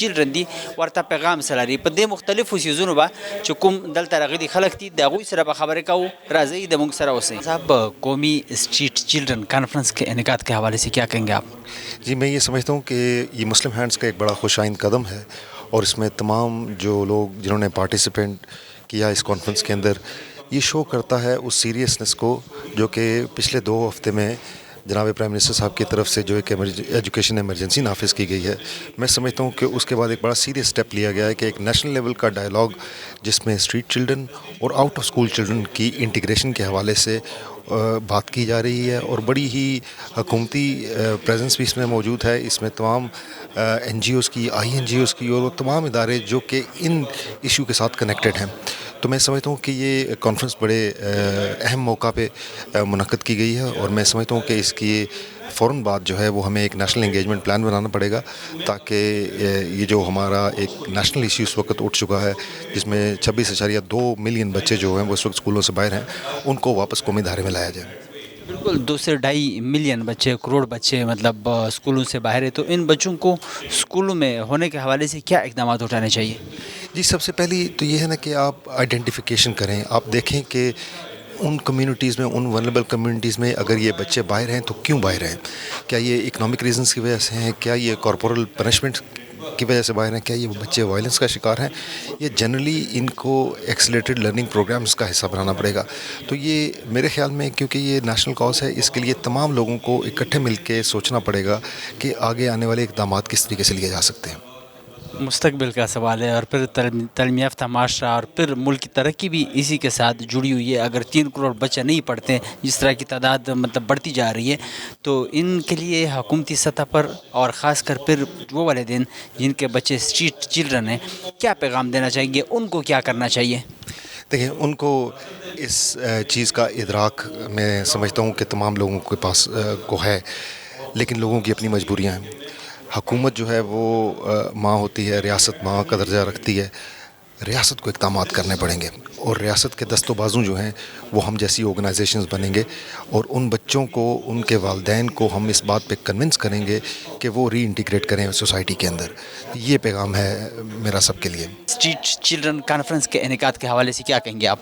چیلډرن دي ورته پیغام سلاري په دې مختلفو سیزونو به چې کوم دلته راغلي خلک دي د هغوی سره به خبرې کوو راځئ د موږ سره اوسئ صاحب قومی اسٹریٹ چلڈرن کانفرنس کے انعقاد کے حوالے سے کیا کہیں گے آپ؟ جی میں یہ سمجھتا ہوں کہ یہ مسلم ہینڈز کا ایک بڑا خوش آئند قدم ہے اور اس میں تمام جو لوگ جنہوں نے پارٹیسپینٹ کیا اس کانفرنس کے اندر یہ شو کرتا ہے اس سیریسنس کو جو کہ پچھلے 2 ہفتے میں جناب پرائم منسٹر صاحب کی طرف سے جو ایک ایجوکیشن ایمرجنسی نافذ کی گئی ہے. میں سمجھتا ہوں کہ اس کے بعد ایک بڑا سیریس سٹیپ لیا گیا ہے کہ ایک نیشنل لیول کا ڈائلاگ جس میں اسٹریٹ چلڈرن اور آؤٹ آف اسکول چلڈرن کی انٹیگریشن کے حوالے سے بات کی جا رہی ہے اور بڑی ہی حکومتی پریزنس بھی اس میں موجود ہے. اس میں تمام این جی اوز کی INGOز کی اور تمام ادارے جو کہ ان ایشو کے ساتھ کنیکٹڈ ہیں. تو میں سمجھتا ہوں کہ یہ کانفرنس بڑے اہم موقع پہ منعقد کی گئی ہے اور میں سمجھتا ہوں کہ اس کی فوراً بعد جو ہے وہ ہمیں ایک نیشنل انگیجمنٹ پلان بنانا پڑے گا تاکہ یہ جو ہمارا ایک نیشنل ایشو اس وقت اٹھ چکا ہے جس میں 26.2 ملین بچے جو ہیں وہ اس وقت اسکولوں سے باہر ہیں ان کو واپس قومی دھارے میں لایا جائے. بالکل 2 سے 2.5 ملین بچے کروڑ بچے مطلب اسکولوں سے باہر ہے تو ان بچوں کو اسکولوں میں ہونے کے حوالے سے کیا اقدامات اٹھانے چاہیے؟ جی سب سے پہلی تو یہ ہے نا کہ آپ آئیڈینٹیفیکیشن کریں. آپ دیکھیں کہ ان کمیونٹیز میں ان ونریبل کمیونٹیز میں اگر یہ بچے باہر ہیں تو کیوں باہر ہیں؟ کیا یہ اکنامک ریزنز کی وجہ سے ہیں؟ کیا یہ کارپورل پنشمنٹ کی وجہ سے باہر ہیں؟ کیا یہ بچے وائلنس کا شکار ہیں؟ یہ جنرلی ان کو ایکسیلیٹڈ لرننگ پروگرامز کا حصہ بنانا پڑے گا. تو یہ میرے خیال میں کیونکہ یہ نیشنل کاز ہے اس کے لیے تمام لوگوں کو اکٹھے مل کے سوچنا پڑے گا کہ آگے آنے والے اقدامات کس طریقے سے لیے جا سکتے ہیں. مستقبل کا سوال ہے اور پھر تعلیم یافتہ معاشرہ اور پھر ملک کی ترقی بھی اسی کے ساتھ جڑی ہوئی ہے. اگر 3 کروڑ بچے نہیں پڑھتے جس طرح کی تعداد مطلب بڑھتی جا رہی ہے تو ان کے لیے حکومتی سطح پر اور خاص کر پھر وہ والدین جن کے بچے اسٹریٹ چلڈرن ہیں کیا پیغام دینا چاہیں گے؟ ان کو کیا کرنا چاہیے؟ دیکھیں ان کو اس چیز کا ادراک میں سمجھتا ہوں کہ تمام لوگوں کے پاس کو ہے لیکن لوگوں کی اپنی مجبوریاں ہیں. حکومت جو ہے وہ ماں ہوتی ہے، ریاست ماں کا درجہ رکھتی ہے. ریاست کو اقدامات کرنے پڑیں گے اور ریاست کے دست و بازو جو ہیں وہ ہم جیسی آرگنائزیشنز بنیں گے اور ان بچوں کو ان کے والدین کو ہم اس بات پہ کنونس کریں گے کہ وہ ری انٹیگریٹ کریں سوسائٹی کے اندر. یہ پیغام ہے میرا سب کے لیے. اسٹریٹ چلڈرن کانفرنس کے انعقاد کے حوالے سے کیا کہیں گے آپ؟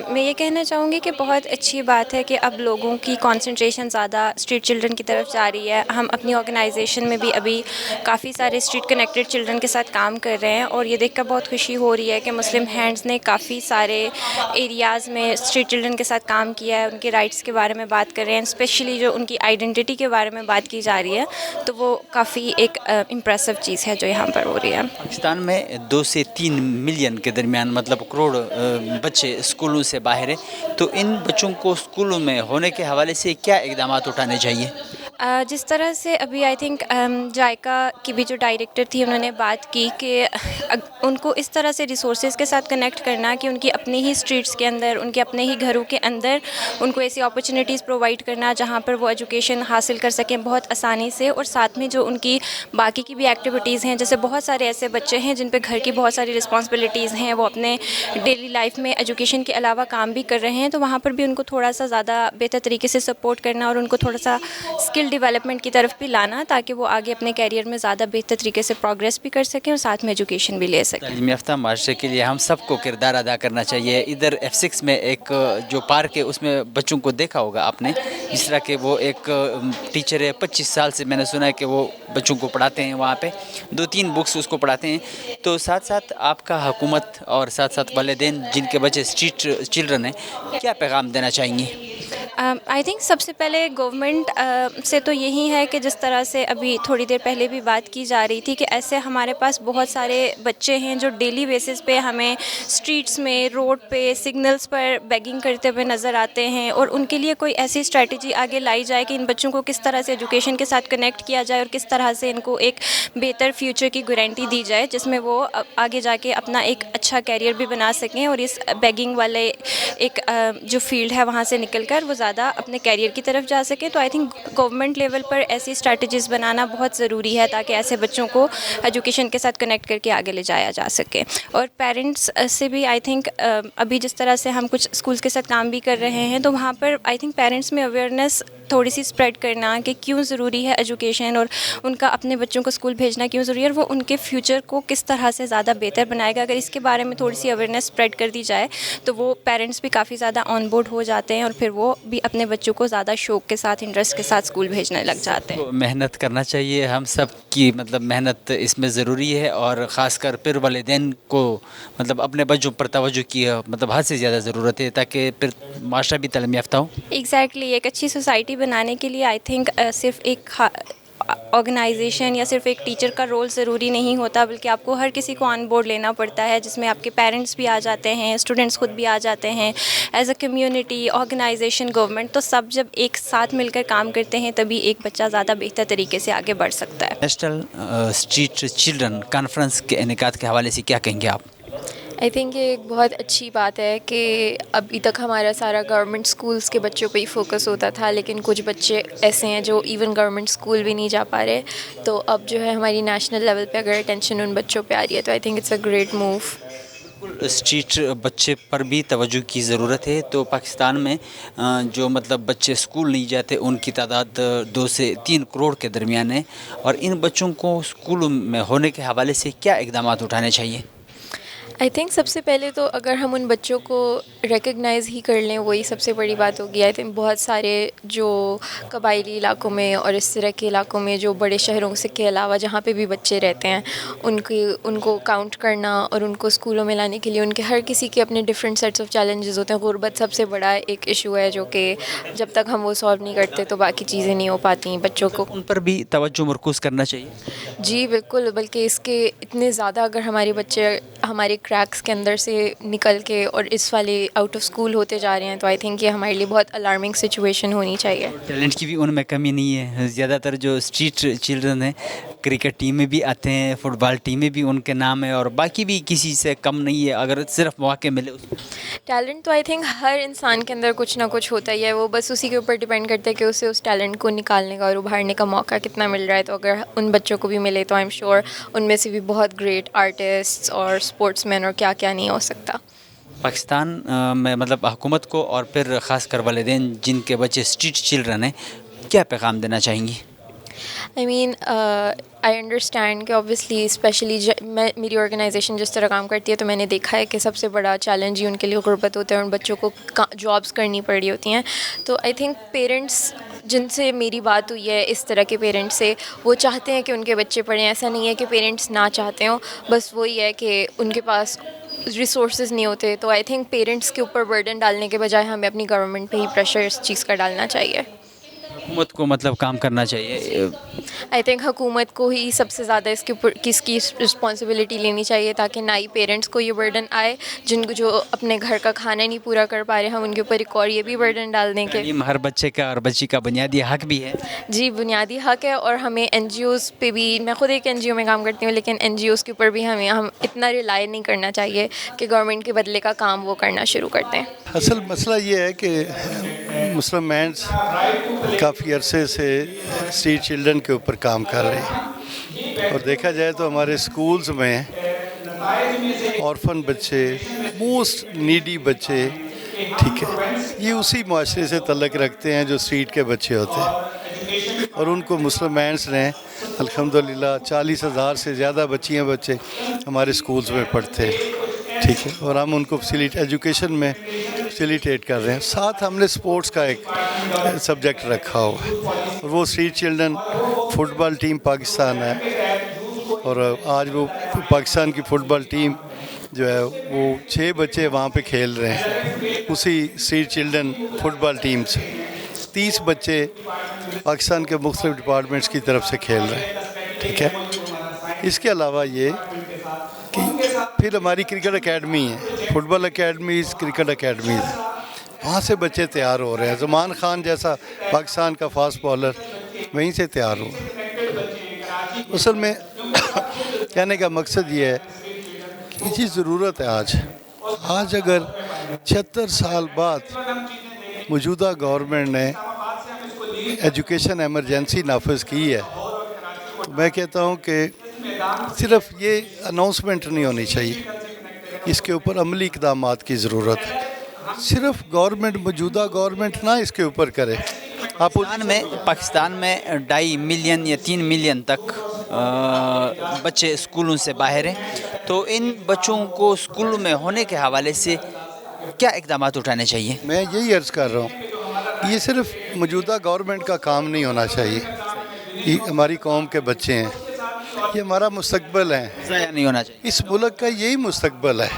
میں یہ کہنا چاہوں گی کہ بہت اچھی بات ہے کہ اب لوگوں کی کانسنٹریشن زیادہ اسٹریٹ چلڈرن کی طرف جا رہی ہے. ہم اپنی آرگنائزیشن میں بھی ابھی کافی سارے اسٹریٹ کنیکٹڈ چلڈرن کے ساتھ کام کر رہے ہیں اور یہ دیکھ کر بہت خوشی ہو رہی ہے کہ مسلم ہینڈز نے کافی سارے ایریاز میں اسٹریٹ چلڈرن کے ساتھ کام کیا ہے. ان کے رائٹس کے بارے میں بات کر رہے ہیں، اسپیشلی جو ان کی آئیڈینٹی کے بارے میں بات کی جا رہی ہے تو وہ کافی ایک امپریسو چیز ہے جو یہاں پر ہو رہی ہے. پاکستان میں 2 سے 3 ملین کے درمیان مطلب کروڑ بچے اسکولوں سے باہر ہیں تو ان بچوں کو اسکولوں میں ہونے کے حوالے سے کیا اقدامات اٹھانے چاہیے؟ جس طرح سے ابھی آئی تھنک جائکا کی بھی جو ڈائریکٹر تھی انہوں نے بات کی کہ ان کو اس طرح سے ریسورسز کے ساتھ کنیکٹ کرنا کہ ان کی اپنی ہی اسٹریٹس کے اندر ان کے اپنے ہی گھروں کے اندر ان کو ایسی اپرچونیٹیز پرووائڈ کرنا جہاں پر وہ ایجوکیشن حاصل کر سکیں بہت آسانی سے. اور ساتھ میں جو ان کی باقی کی بھی ایکٹیویٹیز ہیں جیسے بہت سارے ایسے بچے ہیں جن پہ گھر کی بہت ساری رسپانسبلٹیز ہیں، وہ اپنے ڈیلی لائف میں ایجوکیشن کے علاوہ کام بھی کر رہے ہیں تو وہاں پر بھی ان کو تھوڑا سا زیادہ بہتر طریقے سے سپورٹ کرنا اور ان کو تھوڑا سا اسکل ڈیولپمنٹ کی طرف بھی لانا تاکہ وہ آگے اپنے کیریئر میں زیادہ بہتر طریقے سے پروگریس بھی کر سکیں اور ساتھ میں ایجوکیشن بھی لے سکیں. تعلیم یافتہ معاشرے کے لیے ہم سب کو کردار ادا کرنا چاہیے. ادھر F6 میں ایک جو پارک ہے اس میں بچوں کو دیکھا ہوگا آپ نے، جس طرح کہ وہ ایک ٹیچر ہے 25 سال سے میں نے سنا ہے کہ وہ بچوں کو پڑھاتے ہیں، وہاں پہ 2-3 بکس اس کو پڑھاتے ہیں. تو ساتھ ساتھ آپ کا حکومت اور ساتھ ساتھ والدین جن کے بچے اسٹریٹ چلڈرن ہیں کیا پیغام دینا چاہیں گے؟ آئی تھنک سب سے پہلے گورنمنٹ سے تو یہی ہے کہ جس طرح سے ابھی تھوڑی دیر پہلے بھی بات کی جا رہی تھی کہ ایسے ہمارے پاس بہت سارے بچے ہیں جو ڈیلی بیسس پہ ہمیں اسٹریٹس میں، روڈ پہ، سگنلس پر بیگنگ کرتے ہوئے نظر آتے ہیں، اور ان کے لیے کوئی ایسی اسٹریٹجی آگے لائی جائے کہ ان بچوں کو کس طرح سے ایجوکیشن کے ساتھ کنیکٹ کیا جائے اور کس طرح سے ان کو ایک بہتر فیوچر کی گارنٹی دی جائے جس میں وہ آگے جا کے اپنا ایک اچھا کیریئر بھی بنا سکیں اور اس بیگنگ والے ایک جو فیلڈ ہے وہاں سے نکل کر وہ زیادہ اپنے کیریئر کی طرف جا سکے. تو آئی تھنک گورنمنٹ لیول پر ایسی اسٹریٹجیز بنانا بہت ضروری ہے تاکہ ایسے بچوں کو ایجوکیشن کے ساتھ کنیکٹ کر کے آگے لے جایا جا سکے. اور پیرنٹس سے بھی آئی تھنک ابھی جس طرح سے ہم کچھ اسکولس کے ساتھ کام بھی کر رہے ہیں تو وہاں پر آئی تھنک پیرنٹس میں اویئرنیس تھوڑی سی اسپریڈ کرنا کہ کیوں ضروری ہے ایجوکیشن اور ان کا اپنے بچوں کو اسکول بھیجنا کیوں ضروری ہے اور وہ ان کے فیوچر کو کس طرح سے زیادہ بہتر بنائے گا. اگر اس کے بارے میں تھوڑی سی اویئرنیس اسپریڈ کر دی جائے تو وہ پیرنٹس بھی کافی زیادہ آن بورڈ ہو جاتے ہیں اور پھر وہ بھی اپنے بچوں کو زیادہ شوق کے ساتھ، انٹرسٹ کے ساتھ اسکول بھیجنے لگ جاتے ہیں. محنت کرنا چاہیے، ہم سب کی مطلب محنت اس میں ضروری ہے، اور خاص کر پھر والدین کو مطلب اپنے بچوں پر توجہ کی مطلب حد سے زیادہ ضرورت ہے تاکہ پھر معاشرہ بھی تعلیم یافتہ ہو. ایگزیکٹلی ایک اچھی سوسائٹی بنانے کے لیے آئی تھنک صرف ایک آرگنائزیشن یا صرف ایک ٹیچر کا رول ضروری نہیں ہوتا، بلکہ آپ کو ہر کسی کو آن بورڈ لینا پڑتا ہے، جس میں آپ کے پیرنٹس بھی آ جاتے ہیں، اسٹوڈنٹس خود بھی آ جاتے ہیں، as a community, organization, government. تو سب جب ایک ساتھ مل کر کام کرتے ہیں تبھی ایک بچہ زیادہ بہتر طریقے سے آگے بڑھ سکتا ہے. نیشنل اسٹریٹ چلڈرن کانفرنس کے انعقاد کے حوالے سے کیا کہیں گے آپ؟ آئی تھنک یہ ایک بہت اچھی بات ہے کہ ابھی تک ہمارا سارا گورنمنٹ اسکولس کے بچوں پہ ہی فوکس ہوتا تھا، لیکن کچھ بچے ایسے ہیں جو ایون گورنمنٹ اسکول بھی نہیں جا پا رہے. تو اب جو ہے ہماری نیشنل لیول پہ اگر اٹینشن ان بچوں پہ آ رہی ہے تو I think it's a great move. Street بچے پر بھی توجہ کی ضرورت ہے. تو پاکستان میں جو مطلب بچے اسکول نہیں جاتے ان کی تعداد 2 سے 3 کروڑ کے درمیان ہے، اور ان بچوں کو اسکول میں ہونے کے حوالے سے کیا اقدامات اٹھانے چاہیے؟ آئی تھنک سب سے پہلے تو اگر ہم ان بچوں کو ریکگنائز ہی کر لیں وہی سب سے بڑی بات ہوگی. آئی تھنک بہت سارے جو قبائلی علاقوں میں اور اس طرح کے علاقوں میں جو بڑے شہروں سے کے علاوہ جہاں پہ بھی بچے رہتے ہیں ان کو کاؤنٹ کرنا اور ان کو اسکولوں میں لانے کے لیے ان کے ہر کسی کے اپنے ڈفرینٹ سیٹس آف چیلنجز ہوتے ہیں. غربت سب سے بڑا ایک ایشو ہے جو کہ جب تک ہم وہ سالو نہیں کرتے تو باقی چیزیں نہیں ہو پاتی بچوں کو. ان پر بھی توجہ مرکوز کرنا چاہیے. جی بالکل، بلکہ اس کے اتنے زیادہ اگر ہمارے بچے ہمارے کریکس کے اندر سے نکل کے اور اس والے آؤٹ آف اسکول ہوتے جا رہے ہیں تو آئی تھنک یہ ہمارے لیے بہت الارمنگ سچویشن ہونی چاہیے. ٹیلنٹ کی بھی ان میں کمی نہیں ہے. زیادہ تر جو اسٹریٹ چلڈرن ہیں کرکٹ ٹیم میں بھی آتے ہیں، فٹ بال ٹیم میں بھی ان کے نام ہے، اور باقی بھی کسی سے کم نہیں ہے اگر صرف مواقع ملے. ٹیلنٹ تو آئی تھنک ہر انسان کے اندر کچھ نہ کچھ ہوتا ہی ہے، وہ بس اسی کے اوپر ڈپینڈ کرتا ہے کہ اسے اس ٹیلنٹ کو نکالنے کا اور ابھارنے کا موقع کتنا مل رہا ہے. تو اگر ان بچوں کو بھی ملے تو آئی ایم شیور ان میں سے بھی بہت گریٹ آرٹسٹ اور اسپورٹس مین اور کیا کیا نہیں ہو سکتا. پاکستان میں مطلب حکومت کو اور پھر خاص کر والدین جن کے بچے اسٹریٹ چلڈرن ہیں کیا پیغام دینا چاہیں گی؟ آئی مین آئی انڈرسٹینڈ کہ اوبویسلی اسپیشلی میری آرگنائزیشن جس طرح کام کرتی ہے تو میں نے دیکھا ہے کہ سب سے بڑا چیلنج ہی ان کے لیے غربت ہوتا ہے، ان بچوں کو جابس کرنی پڑ رہی ہوتی ہیں. تو آئی تھنک پیرنٹس جن سے میری بات ہوئی ہے اس طرح کے پیرنٹس سے، وہ چاہتے ہیں کہ ان کے بچے پڑھیں. ایسا نہیں ہے کہ پیرنٹس نہ چاہتے ہوں، بس وہی ہے کہ ان کے پاس ریسورسز نہیں ہوتے. تو آئی تھنک پیرنٹس کے اوپر برڈن ڈالنے کے بجائے ہمیں اپنی گورنمنٹ پہ ہی پریشر اس چیز کا ڈالنا چاہیے. حکومت کو مطلب کام کرنا چاہیے. آئی تھنک حکومت کو ہی سب سے زیادہ اس کے اوپر کس کی رسپانسبلٹی لینی چاہیے تاکہ نہ ہی پیرنٹس کو یہ برڈن آئے جن کو جو اپنے گھر کا کھانا نہیں پورا کر پا رہے، ہم ان کے اوپر ایک اور یہ بھی برڈن ڈال دیں کہ تعلیم ہر بچے کا اور بچی کا بنیادی حق بھی ہے. جی بنیادی حق ہے. اور ہمیں این جی اوز پہ بھی، میں خود ایک این جی او میں کام کرتی ہوں، لیکن این جی اوز کے اوپر بھی ہم اتنا ریلائی نہیں کرنا چاہیے کہ گورنمنٹ کے بدلے کا کام وہ کرنا شروع کر دیں. اصل مسئلہ یہ ہے کہ مسلم مینس کافی عرصے سے اسٹریٹ چلڈرن کے اوپر کام کر رہے ہیں، اور دیکھا جائے تو ہمارے اسکولز میں اورفن بچے، موسٹ نیڈی بچے، ٹھیک ہے، یہ اسی معاشرے سے تعلق رکھتے ہیں جو اسٹریٹ کے بچے ہوتے ہیں، اور ان کو مسلم مینس نے الحمدللہ 40,000 سے زیادہ بچیاں بچے ہمارے اسکولز میں پڑھتے ہیں، ٹھیک ہے، اور ہم ان کو ایجوکیشن میں فیسیلیٹیٹ کر رہے ہیں. ساتھ ہم نے اسپورٹس کا ایک سبجیکٹ رکھا ہوا ہے، اور وہ اسٹریٹ چلڈرن فٹ بال ٹیم پاکستان ہے، اور آج وہ پاکستان کی فٹ بال ٹیم جو ہے وہ 6 بچے وہاں پہ کھیل رہے ہیں اسی اسٹریٹ چلڈرن فٹ بال ٹیم سے. 30 بچے پاکستان کے مختلف ڈپارٹمنٹس کی طرف سے کھیل رہے ہیں، ٹھیک ہے. اس کے علاوہ یہ کہ پھر ہماری کرکٹ اکیڈمی ہے، فٹ بال اکیڈمیز، کرکٹ اکیڈمیز، وہاں سے بچے تیار ہو رہے ہیں. زمان خان جیسا پاکستان کا فاسٹ بالر وہیں سے تیار ہو. اصل میں کہنے کا مقصد یہ ہے کہ یہ ضرورت ہے. آج اگر 76 سال بعد موجودہ گورنمنٹ نے ایجوکیشن ایمرجنسی نافذ کی ہے تو میں کہتا ہوں کہ صرف یہ اناؤنسمنٹ نہیں ہونی چاہیے، اس کے اوپر عملی اقدامات کی ضرورت ہے. صرف گورنمنٹ، موجودہ گورنمنٹ نہ اس کے اوپر کرے. پاکستان میں 2.5 ملین یا 3 ملین تک بچے اسکولوں سے باہر ہیں، تو ان بچوں کو اسکولوں میں ہونے کے حوالے سے کیا اقدامات اٹھانے چاہیے؟ میں یہی عرض کر رہا ہوں، یہ صرف موجودہ گورنمنٹ کا کام نہیں ہونا چاہیے. یہ ہماری قوم کے بچے ہیں، یہ ہمارا مستقبل ہے، ضائع نہیں ہونا چاہیے. اس ملک کا یہی مستقبل ہے.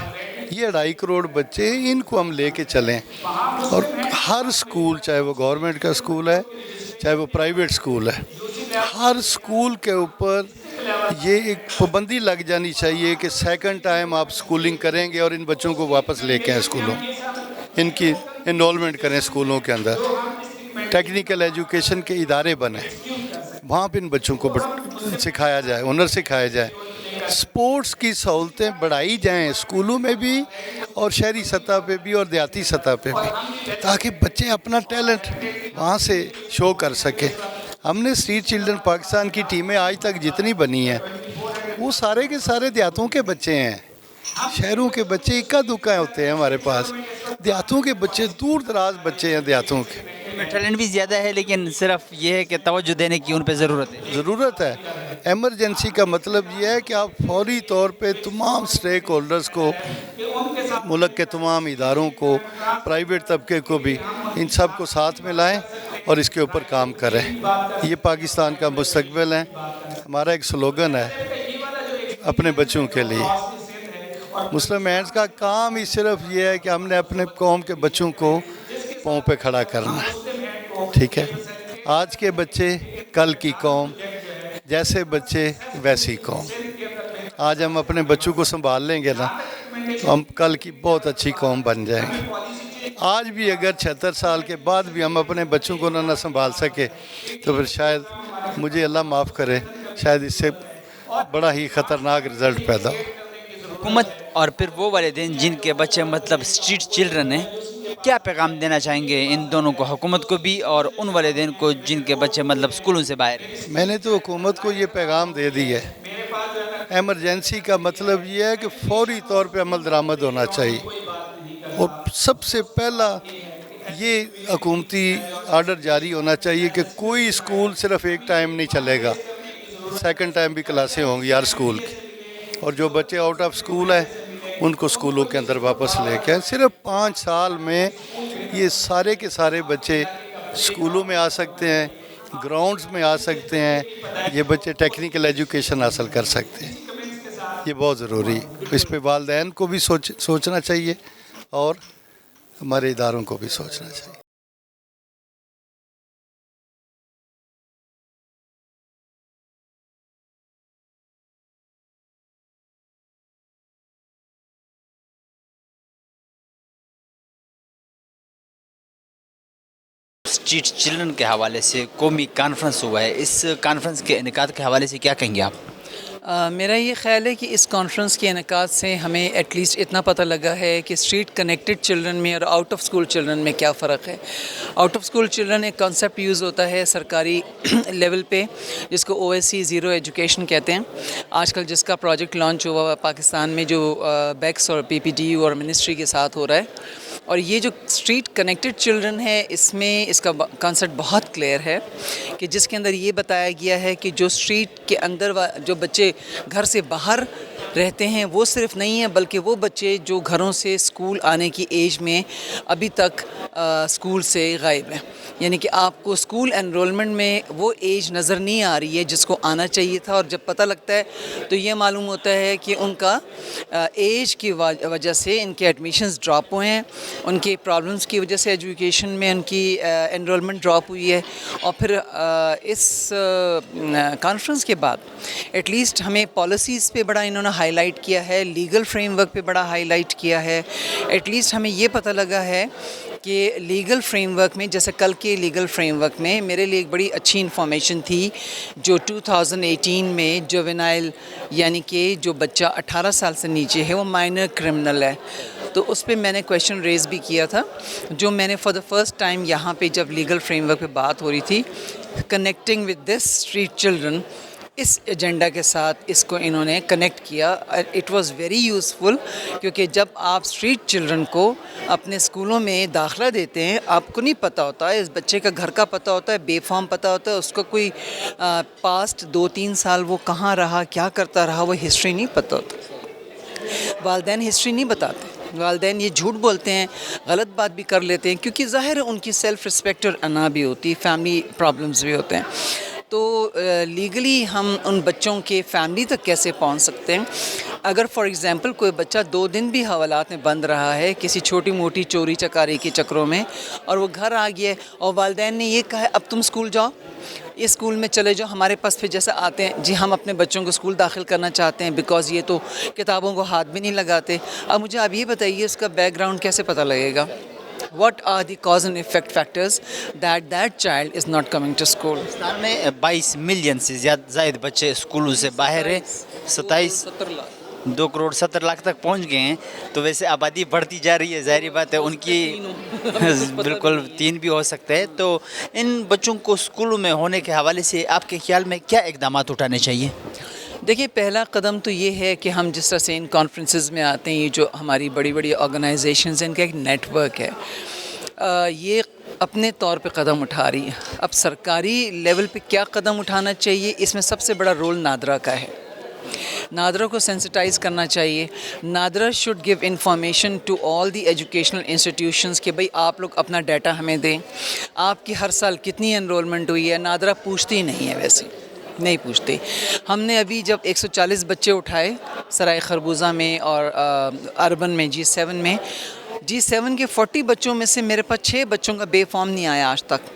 یہ 2.5 کروڑ بچے، ان کو ہم لے کے چلیں، اور ہر اسکول، چاہے وہ گورنمنٹ کا اسکول ہے چاہے وہ پرائیویٹ اسکول ہے، ہر اسکول کے اوپر یہ ایک پابندی لگ جانی چاہیے کہ سیکنڈ ٹائم آپ اسکولنگ کریں گے اور ان بچوں کو واپس لے کے آئیں اسکولوں، ان کی انرولمنٹ کریں اسکولوں کے اندر. ٹیکنیکل ایجوکیشن کے ادارے بنیں، وہاں پہ ان بچوں کو سکھایا جائے، ہنر سکھایا جائے. سپورٹس کی سہولتیں بڑھائی جائیں اسکولوں میں بھی اور شہری سطح پہ بھی اور دیہاتی سطح پہ بھی، تاکہ بچے اپنا ٹیلنٹ وہاں سے شو کر سکیں. ہم نے اسٹریٹ چلڈرن پاکستان کی ٹیمیں آج تک جتنی بنی ہیں وہ سارے کے سارے دیہاتوں کے بچے ہیں. شہروں کے بچے اکا دکا ہوتے ہیں ہمارے پاس، دیہاتوں کے بچے دور دراز بچے ہیں دیہاتوں کے. ٹیلنٹ بھی زیادہ ہے، لیکن صرف یہ ہے کہ توجہ دینے کی ان پہ ضرورت ہے. ایمرجنسی کا مطلب یہ ہے کہ آپ فوری طور پہ تمام سٹیک ہولڈرز کو، ملک کے تمام اداروں کو، پرائیویٹ طبقے کو بھی، ان سب کو ساتھ میں لائیں اور اس کے اوپر کام کریں. یہ پاکستان کا مستقبل ہے. ہمارا ایک سلوگن ہے اپنے بچوں کے لیے. مسلم ہینڈز کا کام ہی صرف یہ ہے کہ ہم نے اپنے قوم کے بچوں کو پاؤں پہ کھڑا کرنا ہے، ٹھیک ہے. آج کے بچے کل کی قوم، جیسے بچے ویسی قوم. آج ہم اپنے بچوں کو سنبھال لیں گے نا تو ہم کل کی بہت اچھی قوم بن جائیں گے. آج بھی اگر 76 سال کے بعد بھی ہم اپنے بچوں کو نہ سنبھال سکے تو پھر شاید، مجھے اللہ معاف کرے، شاید اس سے بڑا ہی خطرناک رزلٹ پیدا ہو. حکومت اور پھر وہ والدین جن کے بچے مطلب اسٹریٹ چلڈرن ہیں، کیا پیغام دینا چاہیں گے ان دونوں کو، حکومت کو بھی اور ان والدین کو جن کے بچے مطلب اسکولوں سے باہر ہیں؟ میں نے تو حکومت کو یہ پیغام دے دی ہے. ایمرجنسی کا مطلب یہ ہے کہ فوری طور پہ عمل درآمد ہونا چاہیے، اور سب سے پہلا یہ حکومتی آرڈر جاری ہونا چاہیے کہ کوئی اسکول صرف ایک ٹائم نہیں چلے گا، سیکنڈ ٹائم بھی کلاسیں ہوں گی ہر اسکول کی. اور جو بچے آؤٹ آف اسکول ہیں ان کو اسکولوں کے اندر واپس لے کے آئیں. صرف 5 سال میں یہ سارے کے سارے بچے اسکولوں میں آ سکتے ہیں، گراؤنڈز میں آ سکتے ہیں. یہ بچے ٹیکنیکل ایجوکیشن حاصل کر سکتے ہیں. یہ بہت ضروری ہے. اس پہ والدین کو بھی سوچنا چاہیے اور ہمارے اداروں کو بھی سوچنا چاہیے. اسٹریٹ چلڈرن کے حوالے سے قومی کانفرنس ہوا ہے، اس کانفرنس کے انعقاد کے حوالے سے کیا کہیں گے آپ؟ میرا یہ خیال ہے کہ اس کانفرنس کے انعقاد سے ہمیں ایٹ لیسٹ اتنا پتہ لگا ہے کہ اسٹریٹ کنیکٹڈ چلڈرن میں اور آؤٹ آف اسکول چلڈرن میں کیا فرق ہے. آؤٹ آف اسکول چلڈرن ایک کانسیپٹ یوز ہوتا ہے سرکاری لیول پہ جس کو OSC زیرو ایجوکیشن کہتے ہیں. آج کل جس کا پروجیکٹ لانچ ہوا پاکستان میں جو بیکس اور PPTU اور منسٹری کے ساتھ ہو رہا ہے، اور یہ جو اسٹریٹ کنیکٹڈ چلڈرن ہے اس میں اس کا کانسیپٹ بہت کلیئر ہے کہ جس کے اندر یہ بتایا گیا ہے کہ جو اسٹریٹ کے اندر جو بچے گھر سے باہر رہتے ہیں وہ صرف نہیں ہیں، بلکہ وہ بچے جو گھروں سے اسکول آنے کی ایج میں ابھی تک اسکول سے غائب ہیں. یعنی کہ آپ کو اسکول انرولمنٹ میں وہ ایج نظر نہیں آ رہی ہے جس کو آنا چاہیے تھا، اور جب پتہ لگتا ہے تو یہ معلوم ہوتا ہے کہ ان کا ایج کی وجہ سے ان کے ایڈمیشنز ڈراپ ہوئے ہیں. ان کے پرابلمس کی وجہ سے ایجوکیشن میں ان کی انرولمنٹ ڈراپ ہوئی ہے. اور پھر اس کانفرنس کے بعد ایٹ لیسٹ ہمیں پالیسیز پہ بڑا انہوں نے ہائی لائٹ کیا ہے, لیگل فریم ورک پہ بڑا ہائی لائٹ کیا ہے. ایٹ لیسٹ ہمیں یہ پتہ لگا ہے کہ لیگل فریم ورک میں, جیسے کل کے لیگل فریم ورک میں میرے لیے ایک بڑی اچھی انفارمیشن تھی جو 2018 میں جوینائل یعنی کہ جو بچہ 18 سال سے نیچے ہے وہ مائنر کرمنل ہے. تو اس پہ میں نے کویشچن ریز بھی کیا تھا, جو میں نے فار دا فرسٹ ٹائم یہاں پہ جب لیگل فریم ورک پہ بات ہو رہی تھی, connecting with this street children, اس ایجنڈا کے ساتھ اس کو انہوں نے کنیکٹ کیا. اٹ واز ویری یوزفل, کیونکہ جب آپ اسٹریٹ چلڈرن کو اپنے اسکولوں میں داخلہ دیتے ہیں, آپ کو نہیں پتہ ہوتا ہے, اس بچے کا گھر کا پتہ ہوتا ہے, بے فارم پتہ ہوتا ہے, اس کا کوئی پاسٹ 2-3 سال وہ کہاں رہا, کیا کرتا رہا, وہ ہسٹری نہیں پتہ ہوتا. والدین ہسٹری نہیں بتاتے, والدین یہ جھوٹ بولتے ہیں, غلط بات بھی کر لیتے ہیں, کیونکہ ظاہر ہے ان کی سیلف رسپیکٹ اور انا بھی ہوتی, فیملی پرابلمز بھی ہوتے ہیں. تو لیگلی ہم ان بچوں کے فیملی تک کیسے پہنچ سکتے ہیں؟ اگر فار ایگزامپل کوئی بچہ 2 دن بھی حوالات میں بند رہا ہے کسی چھوٹی موٹی چوری چکاری کے چکروں میں, اور وہ گھر آ گیا ہے اور والدین نے یہ کہا ہے اب تم اسکول جاؤ, یہ اسکول میں چلے جاؤ, ہمارے پاس پھر جیسے آتے ہیں جی ہم اپنے بچوں کو اسکول داخل کرنا چاہتے ہیں بیکاز یہ تو کتابوں کو ہاتھ بھی نہیں لگاتے. اب مجھے آپ یہ بتائیے اس کا بیک گراؤنڈ کیسے پتہ لگے گا؟ What are the cause and effect factors that child is not coming to school? Pakistan میں 22 ملین سے زائد بچے اسکولوں سے باہر ہیں, 2 کروڑ 70 لاکھ تک پہنچ گئے ہیں. تو ویسے آبادی بڑھتی جا رہی ہے, ظاہری بات ہے ان کی بالکل 3 بھی ہو سکتے ہیں. تو ان بچوں کو اسکولوں میں ہونے کے حوالے سے آپ کے خیال میں کیا اقدامات اٹھانے چاہیے؟ دیکھیے پہلا قدم تو یہ ہے کہ ہم جس طرح سے ان کانفرنسز میں آتے ہیں, یہ جو ہماری بڑی بڑی آرگنائزیشنز ہیں ان کا ایک نیٹ ورک ہے, یہ اپنے طور پہ قدم اٹھا رہی ہے. اب سرکاری لیول پہ کیا قدم اٹھانا چاہیے, اس میں سب سے بڑا رول نادرا کا ہے. نادرا کو سینسٹائز کرنا چاہیے. NADRA should give information to all the educational institutions کہ بھئی آپ لوگ اپنا ڈیٹا ہمیں دیں, آپ کی ہر سال کتنی انرولمنٹ ہوئی ہے. نادرا پوچھتی نہیں ہے, ویسے نہیں پوچھتے. ہم نے ابھی جب 140 بچے اٹھائے سرائے خربوزہ میں اور اربن میں G7 میں, G7 کے 40 بچوں میں سے میرے پاس 6 بچوں کا بے فارم نہیں آیا آج تک.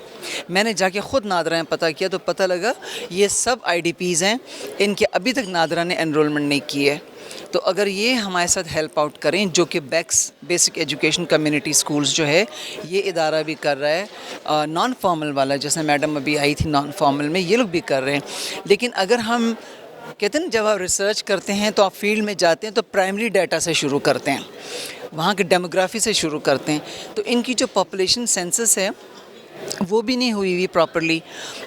میں نے جا کے خود نادرا میں پتہ کیا تو پتہ لگا یہ سب IDPs ہیں, ان کے ابھی تک نادرا نے انرولمنٹ نہیں کی ہے. تو اگر یہ ہمارے ساتھ ہیلپ آؤٹ کریں, جو کہ بیسک ایجوکیشن کمیونٹی اسکولز جو ہے یہ ادارہ بھی کر رہا ہے, نان فارمل والا جیسے میڈم ابھی آئی تھی نان فارمل میں, یہ لوگ بھی کر رہے ہیں. لیکن اگر ہم کہتے ہیں جب آپ ریسرچ کرتے ہیں تو آپ فیلڈ میں جاتے ہیں تو پرائمری ڈیٹا سے شروع کرتے ہیں, وہاں کے ڈیموگرافی سے شروع کرتے ہیں. تو ان کی جو پاپولیشن سینسس ہے وہ بھی نہیں ہوئی پراپرلی.